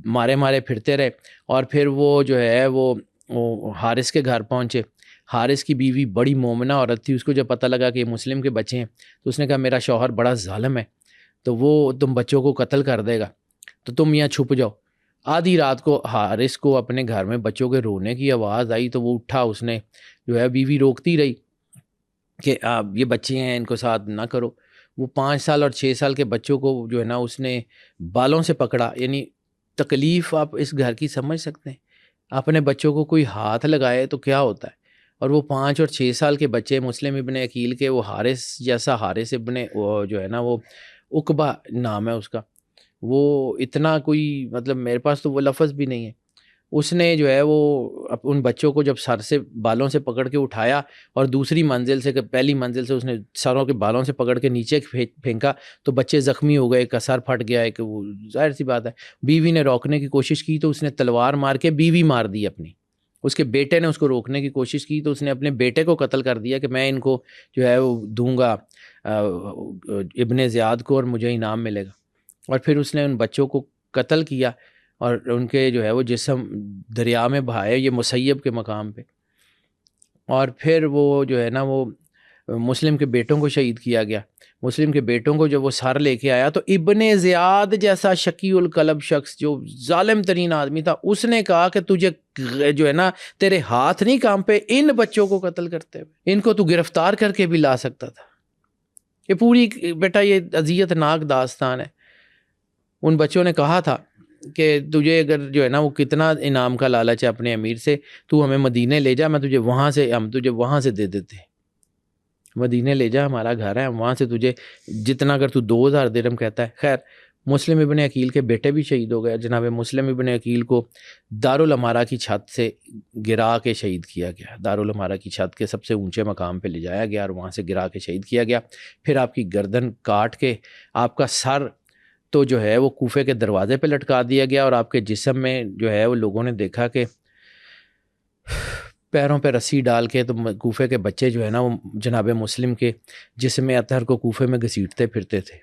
مارے پھرتے رہے، اور پھر وہ جو ہے وہ حارث کے گھر پہنچے۔ حارث کی بیوی بڑی مومنہ عورت تھی، اس کو جب پتہ لگا کہ یہ مسلم کے بچے ہیں تو اس نے کہا میرا شوہر بڑا ظالم ہے، تو وہ تم بچوں کو قتل کر دے گا، تو تم یہاں چھپ جاؤ۔ آدھی رات کو حارث کو اپنے گھر میں بچوں کے رونے کی آواز آئی تو وہ اٹھا، اس نے جو ہے بیوی روکتی رہی کہ یہ بچے ہیں ان کو ساتھ نہ کرو۔ وہ 5 سال اور 6 سال کے بچوں کو جو ہے نا اس نے بالوں سے پکڑا، یعنی تکلیف آپ اس گھر کی سمجھ سکتے ہیں۔ اپنے بچوں کو کوئی ہاتھ لگائے تو کیا ہوتا ہے، اور وہ 5 اور 6 سال کے بچے مسلم ابن عقیل کے، وہ حارث جیسا، حارث ابن جو ہے نا وہ عقبہ نام ہے اس کا، وہ اتنا کوئی مطلب میرے پاس تو وہ لفظ بھی نہیں ہے۔ اس نے جو ہے وہ ان بچوں کو جب سر سے بالوں سے پکڑ کے اٹھایا اور دوسری منزل سے، پہلی منزل سے اس نے سروں کے بالوں سے پکڑ کے نیچے پھینکا تو بچے زخمی ہو گئے، ایک کا سر پھٹ گیا، ایک وہ ظاہر سی بات ہے۔ بیوی نے روکنے کی کوشش کی تو اس نے تلوار مار کے بیوی مار دی اپنی۔ اس کے بیٹے نے اس کو روکنے کی کوشش کی تو اس نے اپنے بیٹے کو قتل کر دیا کہ میں ان کو جو ہے وہ دوں گا ابن زیاد کو اور مجھے انعام ملے گا، اور پھر اس نے ان بچوں کو قتل کیا اور ان کے جو ہے وہ جسم دریا میں بہائے، یہ مسیب کے مقام پہ، اور پھر وہ جو ہے نا وہ مسلم کے بیٹوں کو شہید کیا گیا۔ مسلم کے بیٹوں کو جب وہ سر لے کے آیا تو ابن زیاد جیسا شقی القلب شخص جو ظالم ترین آدمی تھا، اس نے کہا کہ تجھے جو ہے نا تیرے ہاتھ نہیں کام پہ ان بچوں کو قتل کرتے ہوئے، ان کو تو گرفتار کر کے بھی لا سکتا تھا۔ یہ پوری بیٹا یہ اذیت ناک داستان ہے۔ ان بچوں نے کہا تھا کہ تجھے اگر جو ہے نا وہ کتنا انعام کا لالچ ہے اپنے امیر سے، تو ہمیں مدینے لے جا، میں تجھے وہاں سے ہم تجھے وہاں سے دے دیتے ہیں، مدینے لے جا، ہمارا گھر ہے، ہم وہاں سے تجھے جتنا، اگر تو 2000 درہم کہتا ہے۔ خیر مسلم ابن عقیل کے بیٹے بھی شہید ہو گئے۔ جناب مسلم ابن عقیل کو دارالامارہ کی چھت سے گرا کے شہید کیا گیا، دارالامارہ کی چھت کے سب سے اونچے مقام پہ لے جایا گیا اور وہاں سے گرا کے شہید کیا گیا۔ پھر آپ کی گردن کاٹ کے آپ کا سر تو جو ہے وہ کوفے کے دروازے پہ لٹکا دیا گیا، اور آپ کے جسم میں جو ہے وہ لوگوں نے دیکھا کہ پیروں پہ رسی ڈال کے تو کوفے کے بچے جو ہے نا وہ جناب مسلم کے جسم اطہر کو کوفے میں گھسیٹتے پھرتے تھے۔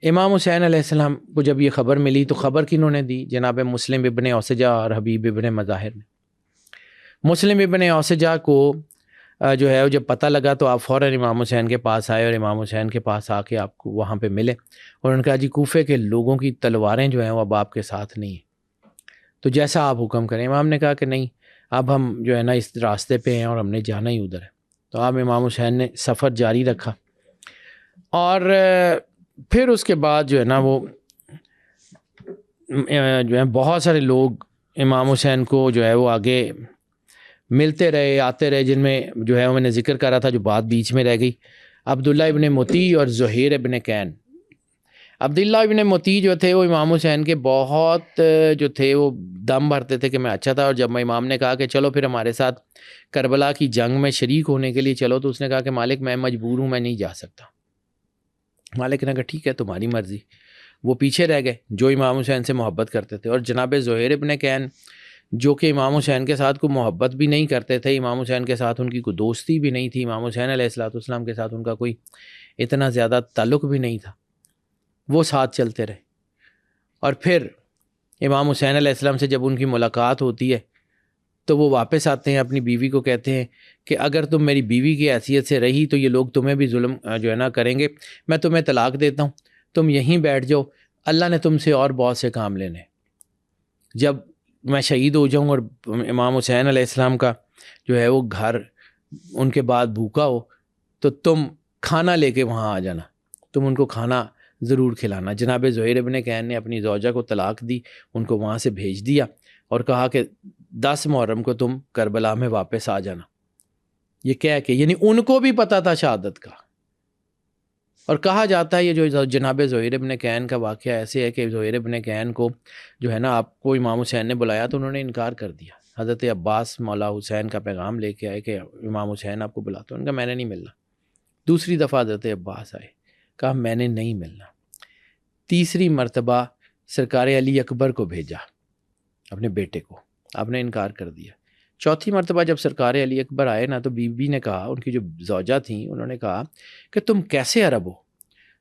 امام حسین علیہ السلام کو جب یہ خبر ملی تو خبر کنہوں نے دی؟ جناب مسلم ابن اوسجہ اور حبیب ابن مظاہر نے۔ مسلم ابن اوسجہ کو جو ہے جب پتہ لگا تو آپ فوراً امام حسین کے پاس آئے، اور امام حسین کے پاس آ کے آپ کو وہاں پہ ملے، اور ان کا جی کوفے کے لوگوں کی تلواریں جو ہیں وہ اب آپ کے ساتھ نہیں ہیں، تو جیسا آپ حکم کریں۔ امام نے کہا کہ نہیں، اب ہم جو ہے نا اس راستے پہ ہیں اور ہم نے جانا ہی ادھر ہے۔ تو آپ امام حسین نے سفر جاری رکھا، اور پھر اس کے بعد جو ہے نا وہ جو ہے بہت سارے لوگ امام حسین کو جو ہے وہ آگے ملتے رہے، آتے رہے، جن میں جو ہے میں نے ذکر کرا تھا جو بات بیچ میں رہ گئی، عبداللہ ابن مطیع اور زہیر ابن کین۔ عبداللہ ابن مطیع جو تھے وہ امام حسین کے بہت جو تھے وہ دم بھرتے تھے کہ میں اچھا تھا، اور جب میں امام نے کہا کہ چلو پھر ہمارے ساتھ کربلا کی جنگ میں شریک ہونے کے لیے چلو، تو اس نے کہا کہ مالک میں مجبور ہوں، میں نہیں جا سکتا۔ مالک نے کہا ٹھیک ہے تمہاری مرضی۔ وہ پیچھے رہ گئے جو امام حسین سے محبت کرتے تھے، اور جناب زہیر ابن کین جو کہ امام حسین کے ساتھ کوئی محبت بھی نہیں کرتے تھے، امام حسین کے ساتھ ان کی کوئی دوستی بھی نہیں تھی، امام حسین علیہ السلام کے ساتھ ان کا کوئی اتنا زیادہ تعلق بھی نہیں تھا، وہ ساتھ چلتے رہے۔ اور پھر امام حسین علیہ السلام سے جب ان کی ملاقات ہوتی ہے تو وہ واپس آتے ہیں، اپنی بیوی کو کہتے ہیں کہ اگر تم میری بیوی کی حیثیت سے رہی تو یہ لوگ تمہیں بھی ظلم جو ہے نا کریں گے، میں تمہیں طلاق دیتا ہوں، تم یہیں بیٹھ جاؤ، اللہ نے تم سے اور بہت سے کام لینے، جب میں شہید ہو جاؤں اور امام حسین علیہ السلام کا جو ہے وہ گھر ان کے بعد بھوکا ہو تو تم کھانا لے کے وہاں آ جانا، تم ان کو کھانا ضرور کھلانا۔ جناب زہیر ابن کعین نے اپنی زوجہ کو طلاق دی، ان کو وہاں سے بھیج دیا اور کہا کہ 10 محرم کو تم کربلا میں واپس آ جانا، یہ کہہ کے، یعنی ان کو بھی پتہ تھا شہادت کا۔ اور کہا جاتا ہے یہ جو جناب زہیر ابن کعین کا واقعہ ایسے ہے کہ زہیر ابن کعین کو جو ہے نا آپ کو امام حسین نے بلایا تو انہوں نے انکار کر دیا۔ حضرت عباس مولا حسین کا پیغام لے کے آئے کہ امام حسین آپ کو بلاتے ہیں، ان کا میں نے نہیں ملنا۔ دوسری دفعہ حضرت عباس آئے، کہا میں نے نہیں ملنا۔ تیسری مرتبہ سرکار علی اکبر کو بھیجا، اپنے بیٹے کو، آپ نے انکار کر دیا۔ چوتھی مرتبہ جب سرکار علی اکبر آئے نا تو بی بی نے کہا، ان کی جو زوجہ تھیں انہوں نے کہا کہ تم کیسے عرب ہو،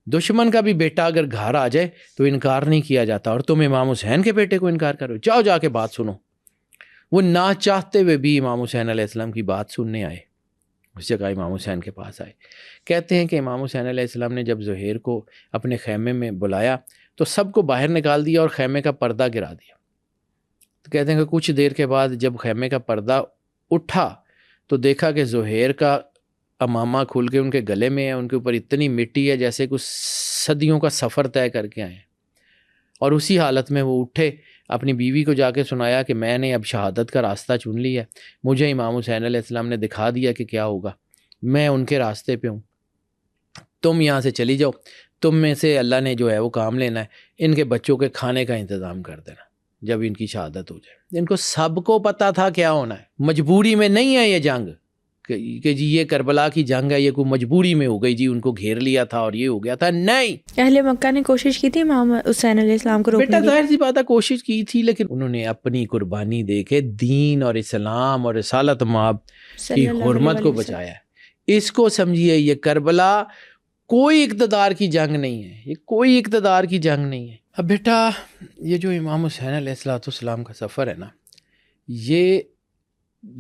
دشمن کا بھی بیٹا اگر گھر آ جائے تو انکار نہیں کیا جاتا، اور تم امام حسین کے بیٹے کو انکار کرو، جاؤ جا کے بات سنو۔ وہ نہ چاہتے ہوئے بھی امام حسین علیہ السلام کی بات سننے آئے، اس جگہ امام حسین کے پاس آئے۔ کہتے ہیں کہ امام حسین علیہ السلام نے جب زہیر کو اپنے خیمے میں بلایا تو سب کو باہر نکال دیا اور خیمے کا پردہ گرا دیا۔ تو کہتے ہیں کہ کچھ دیر کے بعد جب خیمے کا پردہ اٹھا تو دیکھا کہ زہیر کا امامہ کھل کے ان کے گلے میں ہے، ان کے اوپر اتنی مٹی ہے جیسے کچھ صدیوں کا سفر طے کر کے آئے ہیں۔ اور اسی حالت میں وہ اٹھے، اپنی بیوی کو جا کے سنایا کہ میں نے اب شہادت کا راستہ چن لیا ہے، مجھے امام حسین علیہ السلام نے دکھا دیا کہ کیا ہوگا، میں ان کے راستے پہ ہوں، تم یہاں سے چلی جاؤ، تم میں سے اللہ نے جو ہے وہ کام لینا ہے، ان کے بچوں کے کھانے کا انتظام کر دینا جب ان کی شہادت ہو جائے۔ ان کو سب کو پتہ تھا کیا ہونا ہے، مجبوری میں نہیں ہے یہ جنگ کہ جی یہ کربلا کی جنگ ہے، یہ کوئی مجبوری میں ہو گئی، جی ان کو گھیر لیا تھا اور یہ ہو گیا تھا، نہیں۔
اہل مکہ نے کوشش کی تھی امام حسین علیہ السلام کو روکنے
بیٹا
کی؟
ظاہر سی بات ہے کوشش کی تھی، لیکن انہوں نے اپنی قربانی دے کے دین اور اسلام اور رسالت مآب کی حرمت کو بچایا ہے۔ اس کو سمجھیے، یہ کربلا کوئی اقتدار کی جنگ نہیں ہے، یہ کوئی اقتدار کی جنگ نہیں ہے۔ اب بیٹا یہ جو امام حسین علیہ السلام کا سفر ہے نا، یہ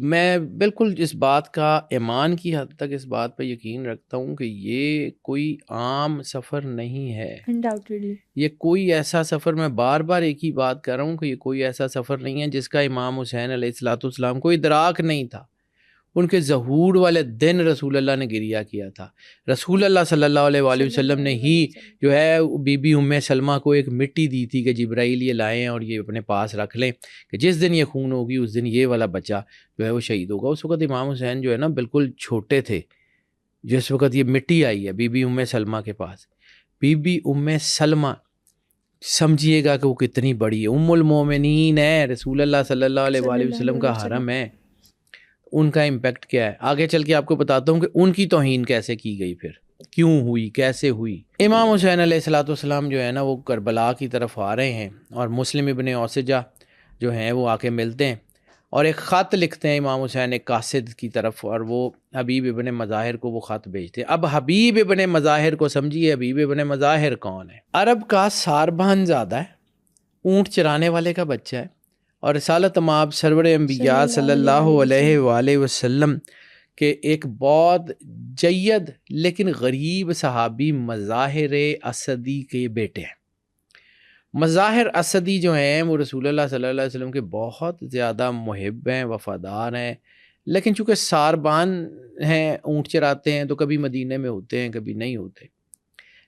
میں بالکل اس بات کا ایمان کی حد تک اس بات پہ یقین رکھتا ہوں کہ یہ کوئی عام سفر نہیں ہے،
undoubtedly
یہ کوئی ایسا سفر، میں بار بار ایک ہی بات کر رہا ہوں کہ یہ کوئی ایسا سفر نہیں ہے جس کا امام حسین علیہ السلام کو ادراک نہیں تھا۔ ان کے ظہور والے دن رسول اللہ نے گریہ کیا تھا، رسول اللہ صلی اللہ علیہ وآلہ وسلم نے ہی جو ہے بی بی ام سلمہ کو ایک مٹی دی تھی کہ جبرائیل یہ لائیں اور یہ اپنے پاس رکھ لیں کہ جس دن یہ خون ہوگی اس دن یہ والا بچہ جو ہے وہ شہید ہوگا۔ اس وقت امام حسین جو ہے نا بالکل چھوٹے تھے جس وقت یہ مٹی آئی ہے بی بی ام سلمہ کے پاس۔ بی بی ام سلمہ سمجھیے گا کہ وہ کتنی بڑی ہے، ام المومنین ہے، رسول اللہ صلی اللہ علیہ وآلہ وسلم کا حرم ہے، ان کا امپیکٹ کیا ہے۔ آگے چل کے آپ کو بتاتا ہوں کہ ان کی توہین کیسے کی گئی، پھر کیوں ہوئی، کیسے ہوئی۔ امام حسین علیہ السلام جو ہے نا وہ کربلا کی طرف آ رہے ہیں اور مسلم ابن اوسجہ جو ہیں وہ آ کے ملتے ہیں اور ایک خط لکھتے ہیں امام حسین ایک قاصد کی طرف، اور وہ حبیب ابن مظاہر کو وہ خط بھیجتے ہیں۔ اب حبیب ابن مظاہر کو سمجھیے، حبیب ابن مظاہر کون ہے؟ عرب کا ساربان زادہ ہے، اونٹ چرانے والے کا بچہ ہے، اور رسالت مآب سرور انبیاء صلی اللہ علیہ وآلہ وسلم کے ایک بہت جید لیکن غریب صحابی مظاہر اسدی کے بیٹے ہیں۔ مظاہر اسدی جو ہیں وہ رسول اللہ صلی اللہ علیہ وسلم کے بہت زیادہ محب ہیں، وفادار ہیں، لیکن چونکہ ساربان ہیں، اونٹ چراتے ہیں، تو کبھی مدینے میں ہوتے ہیں کبھی نہیں ہوتے،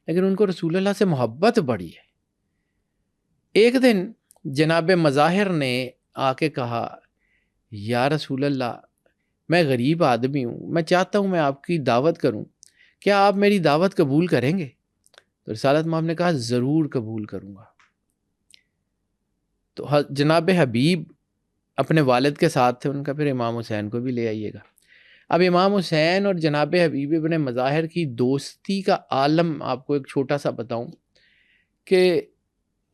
لیکن ان کو رسول اللہ سے محبت بڑی ہے۔ ایک دن جناب مظاہر نے آ کے کہا، یا رسول اللہ میں غریب آدمی ہوں، میں چاہتا ہوں میں آپ کی دعوت کروں، کیا آپ میری دعوت قبول کریں گے؟ تو رسالت مآب نے کہا ضرور قبول کروں گا۔ تو جناب حبیب اپنے والد کے ساتھ تھے ان کا، پھر امام حسین کو بھی لے آئیے گا۔ اب امام حسین اور جناب حبیب ابن مظاہر کی دوستی کا عالم آپ کو ایک چھوٹا سا بتاؤں کہ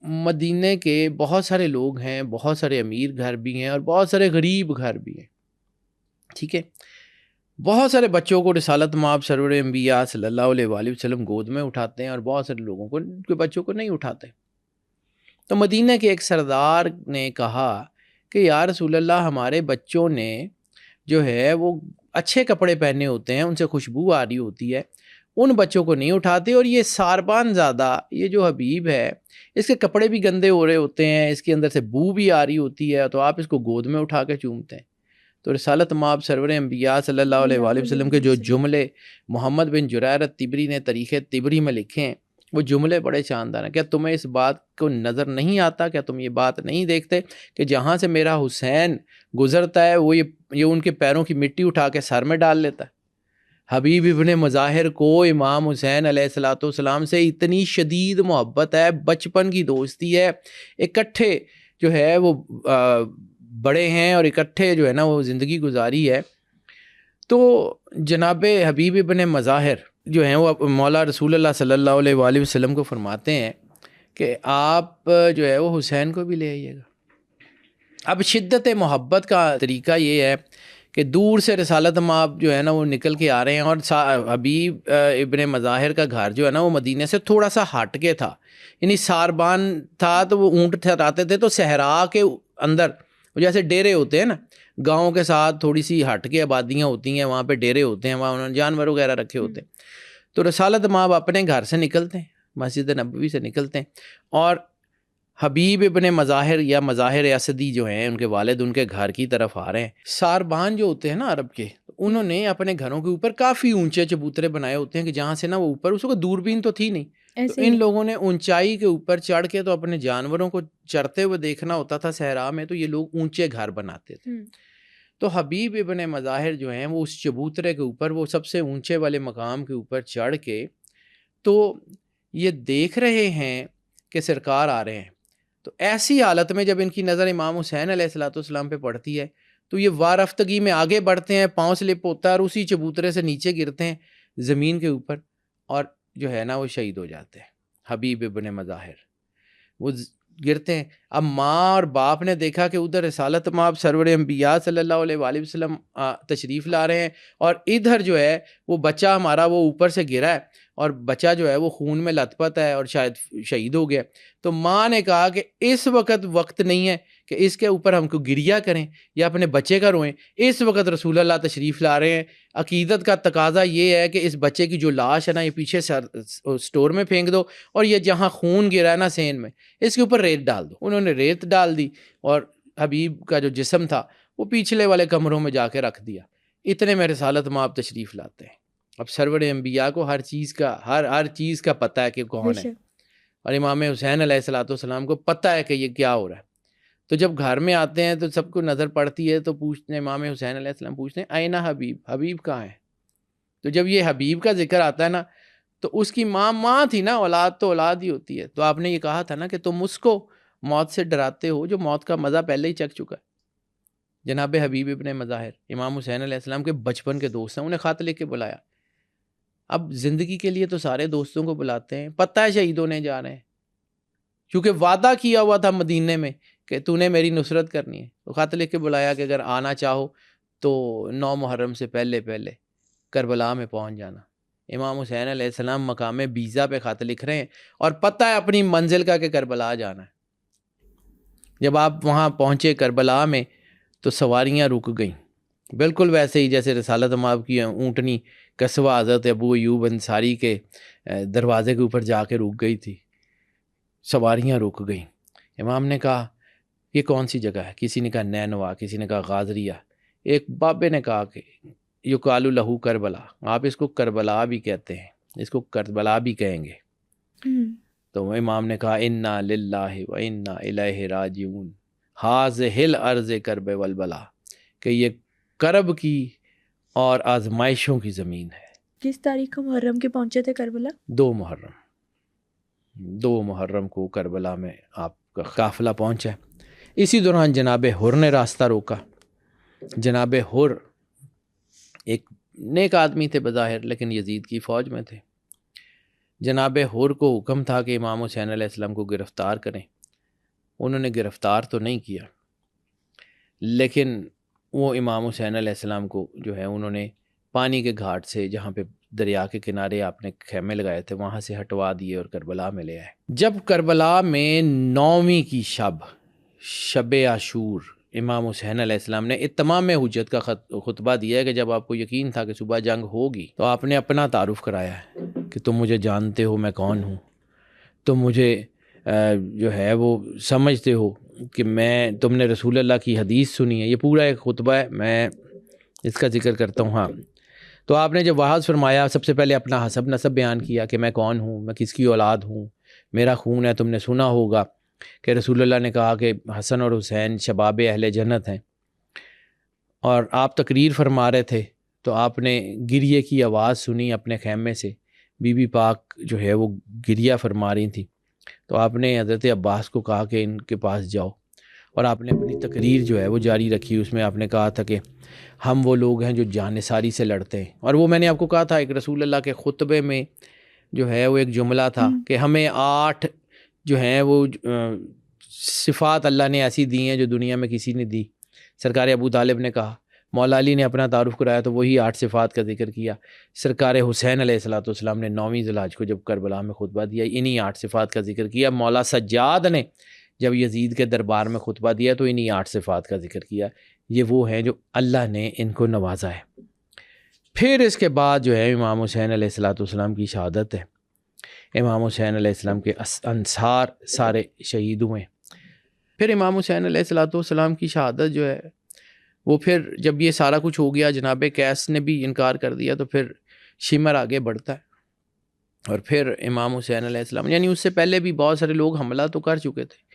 مدینے کے بہت سارے لوگ ہیں، بہت سارے امیر گھر بھی ہیں اور بہت سارے غریب گھر بھی ہیں، ٹھیک ہے۔ بہت سارے بچوں کو رسالت مآب سرور انبیاء صلی اللہ علیہ وآلہ وسلم گود میں اٹھاتے ہیں اور بہت سارے لوگوں کو کے بچوں کو نہیں اٹھاتے۔ تو مدینہ کے ایک سردار نے کہا کہ یا رسول اللہ، ہمارے بچوں نے جو ہے وہ اچھے کپڑے پہنے ہوتے ہیں، ان سے خوشبو آ رہی ہوتی ہے، ان بچوں کو نہیں اٹھاتے، اور یہ ساربان زادہ، یہ جو حبیب ہے، اس کے کپڑے بھی گندے ہو رہے ہوتے ہیں، اس کے اندر سے بو بھی آ رہی ہوتی ہے، تو آپ اس کو گود میں اٹھا کے چومتے ہیں۔ تو رسالت مآب سرور انبیاء صلی اللہ علیہ وآلہ وسلم کے جو جملے محمد بن جریر الطبری نے تاریخ طبری میں لکھے ہیں، وہ جملے بڑے شاندار ہیں۔ کیا تمہیں اس بات کو نظر نہیں آتا؟ کیا تم یہ بات نہیں دیکھتے کہ جہاں سے میرا حسین گزرتا ہے وہ یہ ان کے پیروں کی مٹی اٹھا کے سر میں ڈال لیتا ہے؟ حبیب ابن مظاہر کو امام حسین علیہ الصلوۃ والسلام سے اتنی شدید محبت ہے، بچپن کی دوستی ہے، اکٹھے جو ہے وہ بڑے ہیں اور اکٹھے جو ہے نا وہ زندگی گزاری ہے۔ تو جناب حبیب ابن مظاہر جو ہیں وہ مولا رسول اللہ صلی اللہ علیہ وآلہ وسلم کو فرماتے ہیں کہ آپ جو ہے وہ حسین کو بھی لے آئیے گا۔ اب شدت محبت کا طریقہ یہ ہے کہ دور سے رسالت مآب جو ہے نا وہ نکل کے آ رہے ہیں، اور حبیب ابن مظاہر کا گھر جو ہے نا وہ مدینہ سے تھوڑا سا ہٹ کے تھا، یعنی ساربان تھا تو وہ اونٹ ٹھہراتے تھے، تو صحرا کے اندر جیسے ڈیرے ہوتے ہیں نا، گاؤں کے ساتھ تھوڑی سی ہٹ کے آبادیاں ہوتی ہیں، وہاں پہ ڈیرے ہوتے ہیں، وہاں انہوں نے جانور وغیرہ رکھے ہوتے ہیں۔ تو رسالت مآب اپنے گھر سے نکلتے ہیں، مسجد نبوی سے نکلتے ہیں، اور حبیب ابن مظاہر یا مظاہر اسدی جو ہیں ان کے والد ان کے گھر کی طرف آ رہے ہیں۔ ساربان جو ہوتے ہیں نا عرب کے، انہوں نے اپنے گھروں کے اوپر کافی اونچے چبوترے بنائے ہوتے ہیں کہ جہاں سے نا وہ اوپر، اس کو دوربین تو تھی نہیں، تو ان لوگوں نے اونچائی کے اوپر چڑھ کے تو اپنے جانوروں کو چرتے ہوئے دیکھنا ہوتا تھا صحرا میں، تو یہ لوگ اونچے گھر بناتے تھے۔ تو حبیب ابن مظاہر جو ہیں وہ اس چبوترے کے اوپر، وہ سب سے اونچے والے مقام کے اوپر چڑھ کے تو یہ دیکھ رہے ہیں کہ سرکار آ رہے ہیں۔ تو ایسی حالت میں جب ان کی نظر امام حسین علیہ الصلوۃ والسلام پہ پڑتی ہے تو یہ وارفتگی میں آگے بڑھتے ہیں، پاؤں سلپ ہوتا ہے اور اسی چبوترے سے نیچے گرتے ہیں زمین کے اوپر، اور جو ہے نا وہ شہید ہو جاتے ہیں۔ حبیب ابن مظاہر وہ گرتے ہیں۔ اب ماں اور باپ نے دیکھا کہ ادھر رسالت مآب سرور انبیاء صلی اللہ علیہ وآلہ وسلم تشریف لا رہے ہیں، اور ادھر جو ہے وہ بچہ ہمارا وہ اوپر سے گرا ہے، اور بچہ جو ہے وہ خون میں لت پت ہے اور شاید شہید ہو گیا۔ تو ماں نے کہا کہ اس وقت نہیں ہے کہ اس کے اوپر ہم کو گریہ کریں یا اپنے بچے کا روئیں، اس وقت رسول اللہ تشریف لا رہے ہیں، عقیدت کا تقاضا یہ ہے کہ اس بچے کی جو لاش ہے نا یہ پیچھے سٹور میں پھینک دو، اور یہ جہاں خون گرا ہے نا سین میں، اس کے اوپر ریت ڈال دو۔ انہوں نے ریت ڈال دی اور حبیب کا جو جسم تھا وہ پیچھلے والے کمروں میں جا کے رکھ دیا۔ اتنے میں رسالت مآب تشریف لاتے ہیں۔ اب سرور انبیاء کو ہر چیز کا پتہ ہے کہ کون ہے، اور امام حسین علیہ الصلوۃ والسلام کو پتہ ہے کہ یہ کیا ہو رہا ہے۔ تو جب گھر میں آتے ہیں تو سب کو نظر پڑتی ہے، تو پوچھتے ہیں امام حسین علیہ السلام پوچھتے ہیں آئینہ حبیب، حبیب کہاں ہے؟ تو جب یہ حبیب کا ذکر آتا ہے نا تو اس کی ماں تھی نا، اولاد تو اولاد ہی ہوتی ہے۔ تو آپ نے یہ کہا تھا نا کہ تم اس کو موت سے ڈراتے ہو جو موت کا مزہ پہلے ہی چکھ چکا ہے۔ جناب حبیب ابن مظاہر امام حسین علیہ السلام کے بچپن کے دوست ہیں، انہیں خط لکھ کے بلایا۔ اب زندگی کے لیے تو سارے دوستوں کو بلاتے ہیں، پتہ ہے شہید ہونے جا رہے ہیں، کیونکہ وعدہ کیا ہوا تھا مدینے میں کہ تو نے میری نصرت کرنی ہے، تو خط لکھ کے بلایا کہ اگر آنا چاہو تو 9 محرم سے پہلے کربلا میں پہنچ جانا۔ امام حسین علیہ السلام مقام بیزا پہ خط لکھ رہے ہیں اور پتہ ہے اپنی منزل کا کہ کربلا جانا ہے۔ جب آپ وہاں پہنچے کربلا میں تو سواریاں رک گئیں، بالکل ویسے ہی جیسے رسالت مآب کی اونٹنی قصوہ حضرت ابو ایوب انصاری کے دروازے کے اوپر جا کے رک گئی تھی، سواریاں رک گئیں۔ امام نے کہا یہ کون سی جگہ ہے؟ کسی نے کہا نینوا، کسی نے کہا غازریہ، ایک بابے نے کہا کہ یقال لہو کربلا، آپ اس کو کربلا بھی کہتے ہیں، اس کو کربلا بھی کہیں گے۔ تو امام نے کہا انا للہ و انا الیہ راجعون ھذہ الارض کرب والبلا، کہ یہ کرب کی اور آزمائشوں کی زمین ہے۔
کس تاریخ کو محرم کے پہنچے تھے کربلا؟
2 محرم کو کربلا میں آپ کا قافلہ پہنچا۔ اسی دوران جناب حر نے راستہ روکا۔ جناب حر ایک نیک آدمی تھے بظاہر، لیکن یزید کی فوج میں تھے۔ جناب حر کو حکم تھا کہ امام حسین علیہ السلام کو گرفتار کریں۔ انہوں نے گرفتار تو نہیں کیا، لیکن وہ امام حسین علیہ السلام کو جو ہے انہوں نے پانی کے گھاٹ سے جہاں پہ دریا کے کنارے آپ نے خیمے لگائے تھے وہاں سے ہٹوا دیے اور کربلا میں لے آئے. جب کربلا میں 9ویں کی شب عاشور امام حسین علیہ السلام نے اتمام حجت کا خطبہ دیا ہے کہ جب آپ کو یقین تھا کہ صبح جنگ ہوگی تو آپ نے اپنا تعارف کرایا ہے کہ تم مجھے جانتے ہو میں کون ہوں، تم مجھے جو ہے وہ سمجھتے ہو کہ تم نے رسول اللہ کی حدیث سنی ہے. یہ پورا ایک خطبہ ہے، میں اس کا ذکر کرتا ہوں. ہاں، تو آپ نے جب وعظ فرمایا سب سے پہلے اپنا حسب نسب بیان کیا کہ میں کون ہوں، میں کس کی اولاد ہوں، میرا خون ہے. تم نے سنا ہوگا کہ رسول اللہ نے کہا کہ حسن اور حسین شباب اہل جنت ہیں، اور آپ تقریر فرما رہے تھے تو آپ نے گریے کی آواز سنی اپنے خیمے سے. بی بی پاک جو ہے وہ گریہ فرما رہی تھی تو آپ نے حضرت عباس کو کہا کہ ان کے پاس جاؤ، اور آپ نے اپنی تقریر جو ہے وہ جاری رکھی. اس میں آپ نے کہا تھا کہ ہم وہ لوگ ہیں جو جانثاری سے لڑتے ہیں. اور وہ میں نے آپ کو کہا تھا ایک رسول اللہ کے خطبے میں جو ہے وہ ایک جملہ تھا کہ ہمیں 8 جو ہیں وہ صفات اللہ نے ایسی دی ہیں جو دنیا میں کسی نے دی. سرکار ابو طالب نے کہا، مولا علی نے اپنا تعارف کرایا تو وہی 8 صفات کا ذکر کیا. سرکار حسین علیہ السلام نے 9ویں ذی الحج کو جب کربلا میں خطبہ دیا انہی 8 صفات کا ذکر کیا. مولا سجاد نے جب یزید کے دربار میں خطبہ دیا تو انہی 8 صفات کا ذکر کیا. یہ وہ ہیں جو اللہ نے ان کو نوازا ہے. پھر اس کے بعد جو ہے امام حسین علیہ السلام کی شہادت ہے. امام حسین علیہ السلام کے انصار سارے شہید ہوئے. پھر امام حسین علیہ السلام کی شہادت جو ہے وہ پھر جب یہ سارا کچھ ہو گیا، جناب قیس نے بھی انکار کر دیا، تو پھر شمر آگے بڑھتا ہے. اور پھر امام حسین علیہ السلام، یعنی اس سے پہلے بھی بہت سارے لوگ حملہ تو کر چکے تھے.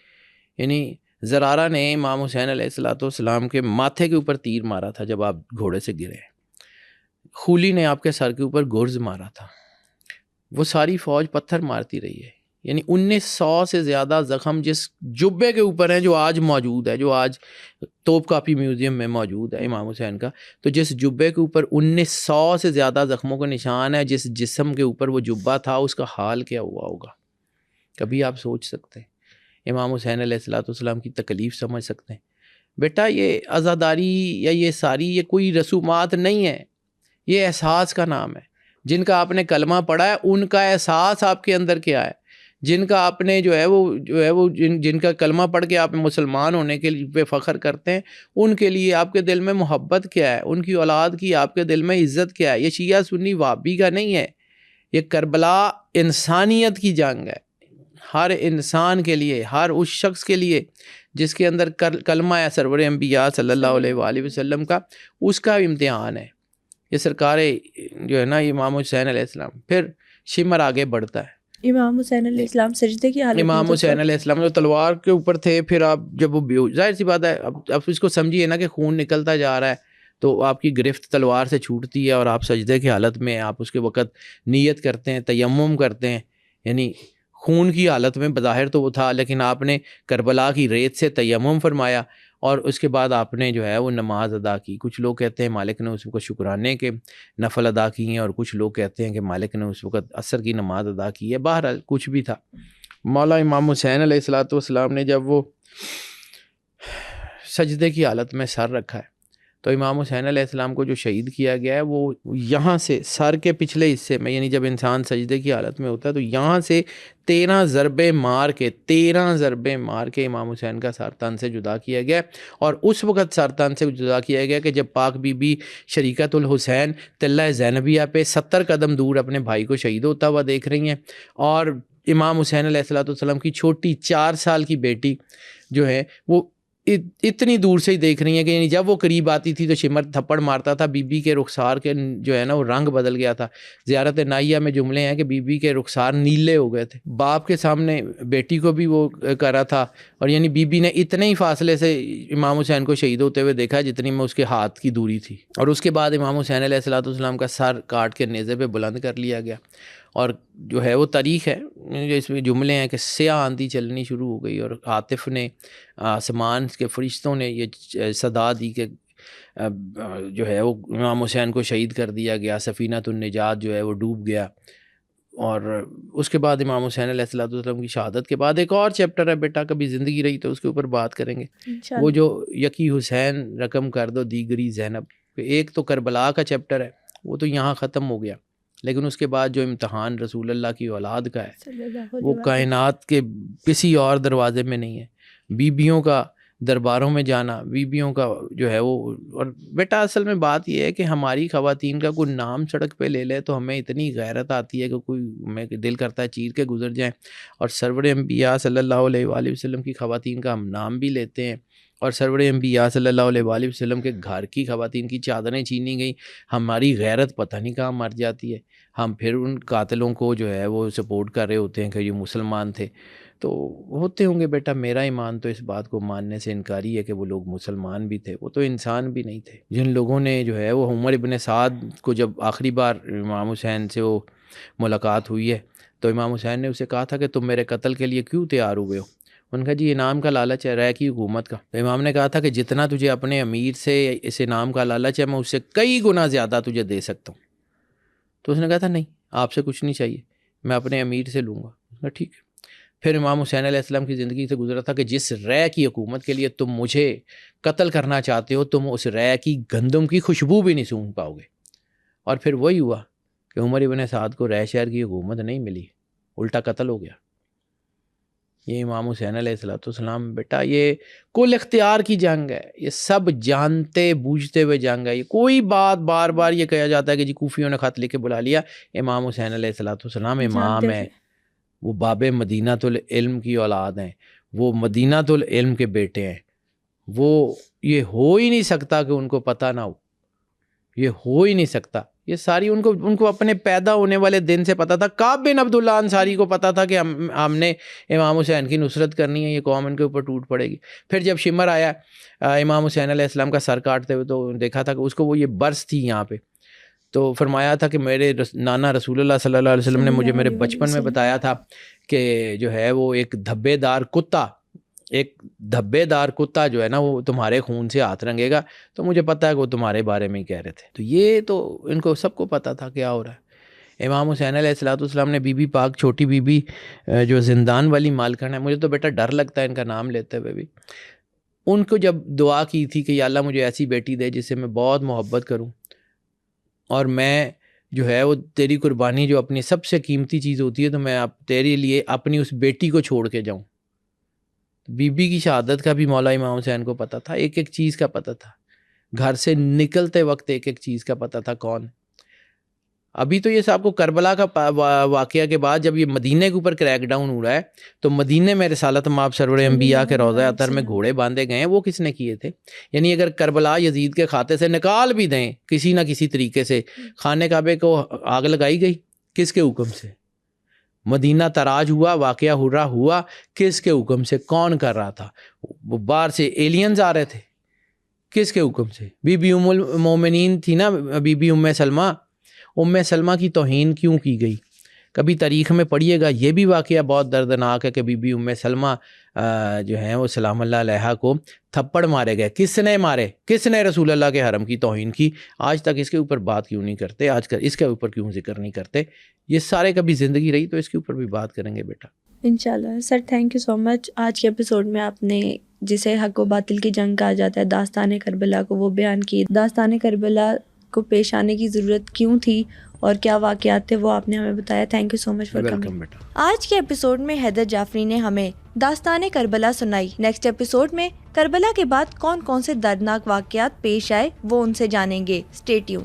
یعنی زرارہ نے امام حسین علیہ السلام کے ماتھے کے اوپر تیر مارا تھا جب آپ گھوڑے سے گرے. خولی نے آپ کے سر کے اوپر گرز مارا تھا. وہ ساری فوج پتھر مارتی رہی ہے. یعنی 1900 سے زیادہ زخم جس جبے کے اوپر ہیں جو آج موجود ہے، جو آج توپ کاپی میوزیم میں موجود ہے امام حسین کا، تو جس جبے کے اوپر 1900 سے زیادہ زخموں کا نشان ہے، جس جسم کے اوپر وہ جبہ تھا، اس کا حال کیا ہوا ہوگا؟ کبھی آپ سوچ سکتے ہیں؟ امام حسین علیہ السلام کی تکلیف سمجھ سکتے ہیں؟ بیٹا یہ عزاداری یا یہ ساری یہ کوئی رسومات نہیں ہے، یہ احساس کا نام ہے. جن کا آپ نے کلمہ پڑھا ہے ان کا احساس آپ کے اندر کیا ہے؟ جن کا آپ نے جو ہے وہ جن کا کلمہ پڑھ کے آپ مسلمان ہونے کے لیے فخر کرتے ہیں، ان کے لیے آپ کے دل میں محبت کیا ہے؟ ان کی اولاد کی آپ کے دل میں عزت کیا ہے؟ یہ شیعہ سنی وہابی کا نہیں ہے، یہ کربلا انسانیت کی جنگ ہے. ہر انسان کے لیے، ہر اس شخص کے لیے جس کے اندر کلمہ ہے سرور انبیاء صلی اللہ علیہ وآلہ وسلم کا، اس کا امتحان ہے. یہ سرکار جو ہے نا امام حسین علیہ السلام. پھر شمر آگے بڑھتا ہے.
امام حسین علیہ السلام سجدے کی حالت میں،
امام حسین علیہ السلام جو تلوار کے اوپر تھے، پھر آپ جب وہ ظاہر سی بات ہے اب اس کو سمجھیے نا کہ خون نکلتا جا رہا ہے تو آپ کی گرفت تلوار سے چھوٹتی ہے اور آپ سجدے کی حالت میں، آپ اس کے وقت نیت کرتے ہیں، تیمم کرتے ہیں. یعنی خون کی حالت میں بظاہر تو وہ تھا، لیکن آپ نے کربلا کی ریت سے تیمم فرمایا اور اس کے بعد آپ نے جو ہے وہ نماز ادا کی. کچھ لوگ کہتے ہیں مالک نے اس کو شکرانے کے نفل ادا کیے ہیں، اور کچھ لوگ کہتے ہیں کہ مالک نے اس وقت عصر کی نماز ادا کی ہے. بہرحال کچھ بھی تھا، مولا امام حسین علیہ السلام نے جب وہ سجدے کی حالت میں سر رکھا ہے تو امام حسین علیہ السلام کو جو شہید کیا گیا ہے وہ یہاں سے سر کے پچھلے حصے میں، یعنی جب انسان سجدے کی حالت میں ہوتا ہے تو یہاں سے 13 ضربے مار کے امام حسین کا سر تن سے جدا کیا گیا. اور اس وقت سر تن سے جدا کیا گیا کہ جب پاک بی بی شریکت الحسین تلہ زینبیہ پہ 70 قدم دور اپنے بھائی کو شہید ہوتا ہوا دیکھ رہی ہیں، اور امام حسین علیہ السلام کی چھوٹی 4 سال کی بیٹی جو ہے وہ اتنی دور سے ہی دیکھ رہی ہیں کہ یعنی جب وہ قریب آتی تھی تو شمر تھپڑ مارتا تھا. بی بی کے رخسار کے جو ہے نا وہ رنگ بدل گیا تھا. زیارت نائیہ میں جملے ہیں کہ بی بی کے رخسار نیلے ہو گئے تھے. باپ کے سامنے بیٹی کو بھی وہ کرا تھا، اور یعنی بی بی نے اتنے ہی فاصلے سے امام حسین کو شہید ہوتے ہوئے دیکھا جتنی میں اس کے ہاتھ کی دوری تھی. اور اس کے بعد امام حسین علیہ السلام کا سر کاٹ کے نیزے پہ بلند کر لیا گیا. اور جو ہے وہ تاریخ ہے جو اس میں جملے ہیں کہ سیاہ آندھی چلنی شروع ہو گئی، اور عاطف نے آسمان کے فرشتوں نے یہ صدا دی کہ جو ہے وہ امام حسین کو شہید کر دیا گیا. سفینۃ النجات جو ہے وہ ڈوب گیا. اور اس کے بعد امام حسین علیہ السلام کی شہادت کے بعد ایک اور چیپٹر ہے بیٹا، کبھی زندگی رہی تو اس کے اوپر بات کریں گے. وہ جو یکی حسین رقم کر دو دیگری زینب، ایک تو کربلا کا چیپٹر ہے وہ تو یہاں ختم ہو گیا، لیکن اس کے بعد جو امتحان رسول اللہ کی اولاد کا ہے وہ کائنات کے کسی اور دروازے میں نہیں ہے۔ بیویوں کا درباروں میں جانا، بیویوں کا جو ہے وہ، اور بیٹا اصل میں بات یہ ہے کہ ہماری خواتین کا کوئی نام سڑک پہ لے لے تو ہمیں اتنی غیرت آتی ہے کہ کوئی ہمیں دل کرتا ہے چیر کے گزر جائیں، اور سرور انبیاء صلی اللہ علیہ وآلہ وسلم کی خواتین کا ہم نام بھی لیتے ہیں، اور سرور انبیاء صلی اللہ علیہ وآلہ وسلم کے گھر کی خواتین کی چادریں چھینی گئی، ہماری غیرت پتہ نہیں کہاں مر جاتی ہے، ہم پھر ان قاتلوں کو جو ہے وہ سپورٹ کر رہے ہوتے ہیں کہ یہ مسلمان تھے۔ تو ہوتے ہوں گے بیٹا، میرا ایمان تو اس بات کو ماننے سے انکاری ہے کہ وہ لوگ مسلمان بھی تھے، وہ تو انسان بھی نہیں تھے۔ جن لوگوں نے جو ہے وہ عمر ابن سعد کو جب آخری بار امام حسین سے وہ ملاقات ہوئی ہے تو امام حسین نے اسے کہا تھا کہ تم میرے قتل کے لیے کیوں تیار ہوئے ہو؟ ان کا جی انعام کا لالچ ہے، رائے کی حکومت کا۔ تو امام نے کہا تھا کہ جتنا تجھے اپنے امیر سے اس انعام کا لالچ ہے میں اس سے کئی گنا زیادہ تجھے دے سکتا ہوں۔ تو اس نے کہا تھا نہیں، آپ سے کچھ نہیں چاہیے، میں اپنے امیر سے لوں گا۔ اس نے کہا ٹھیک ہے۔ پھر امام حسین علیہ السلام کی زندگی سے گزرا تھا کہ جس رے کی حکومت کے لیے تم مجھے قتل کرنا چاہتے ہو، تم اس رے کی گندم کی خوشبو بھی نہیں سونگھ پاؤ گے۔ اور پھر وہی ہوا کہ عمر ابن سعد کو رے شہر کی حکومت نہیں ملی، الٹا قتل ہو گیا۔ یہ امام حسین علیہ السلام بیٹا، یہ کل اختیار کی جنگ ہے، یہ سب جانتے بوجھتے ہوئے جنگ ہے۔ یہ کوئی بات بار بار یہ کہا جاتا ہے کہ جی کوفیوں نے خط لکھ کے بلا لیا، امام حسین علیہ السلام امام ہے، وہ باب مدینۃ العلم کی اولاد ہیں، وہ مدینۃ العلم کے بیٹے ہیں، وہ یہ ہو ہی نہیں سکتا کہ ان کو پتہ نہ ہو، یہ ہو ہی نہیں سکتا۔ یہ ساری ان کو اپنے پیدا ہونے والے دن سے پتہ تھا۔ کعب بن عبداللہ انصاری کو پتہ تھا کہ ہم نے امام حسین کی نصرت کرنی ہے، یہ قوم ان کے اوپر ٹوٹ پڑے گی۔ پھر جب شمر آیا امام حسین علیہ السلام کا سر کاٹتے ہوئے تو دیکھا تھا کہ اس کو وہ یہ برس تھی یہاں پہ، تو فرمایا تھا کہ میرے نانا رسول اللہ صلی اللہ علیہ وسلم نے مجھے میرے بچپن میں بتایا تھا کہ جو ہے وہ ایک دھبے دار کتا جو ہے نا وہ تمہارے خون سے ہاتھ رنگے گا، تو مجھے پتہ ہے کہ وہ تمہارے بارے میں ہی کہہ رہے تھے۔ تو یہ تو ان کو سب کو پتہ تھا کیا ہو رہا ہے۔ امام حسین علیہ السلام نے بی بی پاک، چھوٹی بی بی جو زندان والی مالکن ہے، مجھے تو بیٹا ڈر لگتا ہے ان کا نام لیتے ہوئے بھی، ان کو جب دعا کی تھی کہ یا اللہ مجھے ایسی بیٹی دے جس سے میں بہت محبت کروں، اور میں جو ہے وہ تیری قربانی جو اپنی سب سے قیمتی چیز ہوتی ہے تو میں تیرے لیے اپنی اس بیٹی کو چھوڑ کے جاؤں۔ بی بی کی شہادت کا بھی مولا امام حسین کو پتہ تھا، ایک ایک چیز کا پتہ تھا، گھر سے نکلتے وقت ایک ایک چیز کا پتہ تھا کون۔ ابھی تو یہ صاحب کو کربلا کا واقعہ کے بعد جب یہ مدینے کے اوپر کریک ڈاؤن ہو رہا ہے تو مدینے میں رسالت مآب سرور انبیاء کے روضہ اطہر میں گھوڑے باندھے گئے ہیں، وہ کس نے کیے تھے؟ یعنی اگر کربلا یزید کے کھاتے سے نکال بھی دیں کسی نہ کسی طریقے سے، خانہ کعبے کو آگ لگائی گئی کس کے حکم سے؟ مدینہ تراج ہوا، واقعہ ہرا ہوا کس کے حکم سے؟ کون کر رہا تھا؟ وہ باہر سے ایلینز آ رہے تھے، کس کے حکم سے؟ بی بی ام المومنین تھی نا، بی بی ام سلمہ کی توہین کیوں کی گئی؟ کبھی تاریخ میں پڑھیے گا، یہ بھی واقعہ بہت دردناک ہے کہ بی بی ام سلمہ جو ہیں وہ سلام اللہ علیہا کو تھپڑ مارے گئے۔ کس نے مارے؟ کس نے رسول اللہ کے حرم کی توہین کی؟ آج تک اس کے اوپر بات کیوں نہیں کرتے؟ آج کل اس کے اوپر کیوں ذکر نہیں کرتے؟ یہ سارے کبھی زندگی رہی تو اس کے اوپر بھی بات کریں گے بیٹا
انشاءاللہ۔ سر تھینک یو سو مچ۔ آج کے ایپیسوڈ میں آپ نے جسے حق و باطل کی جنگ کہا جاتا ہے، داستان کربلا کو وہ بیان کی، داستان کربلا کو پیش آنے کی ضرورت کیوں تھی اور کیا واقعات تھے وہ آپ نے ہمیں بتایا۔ Thank you so much for coming. آج کے ایپیسوڈ میں حیدر جعفری نے ہمیں داستان کربلا سنائی۔ نیکسٹ ایپیسوڈ میں کربلا کے بعد کون کون سے دردناک واقعات پیش آئے وہ ان سے جانیں گے۔ Stay tune.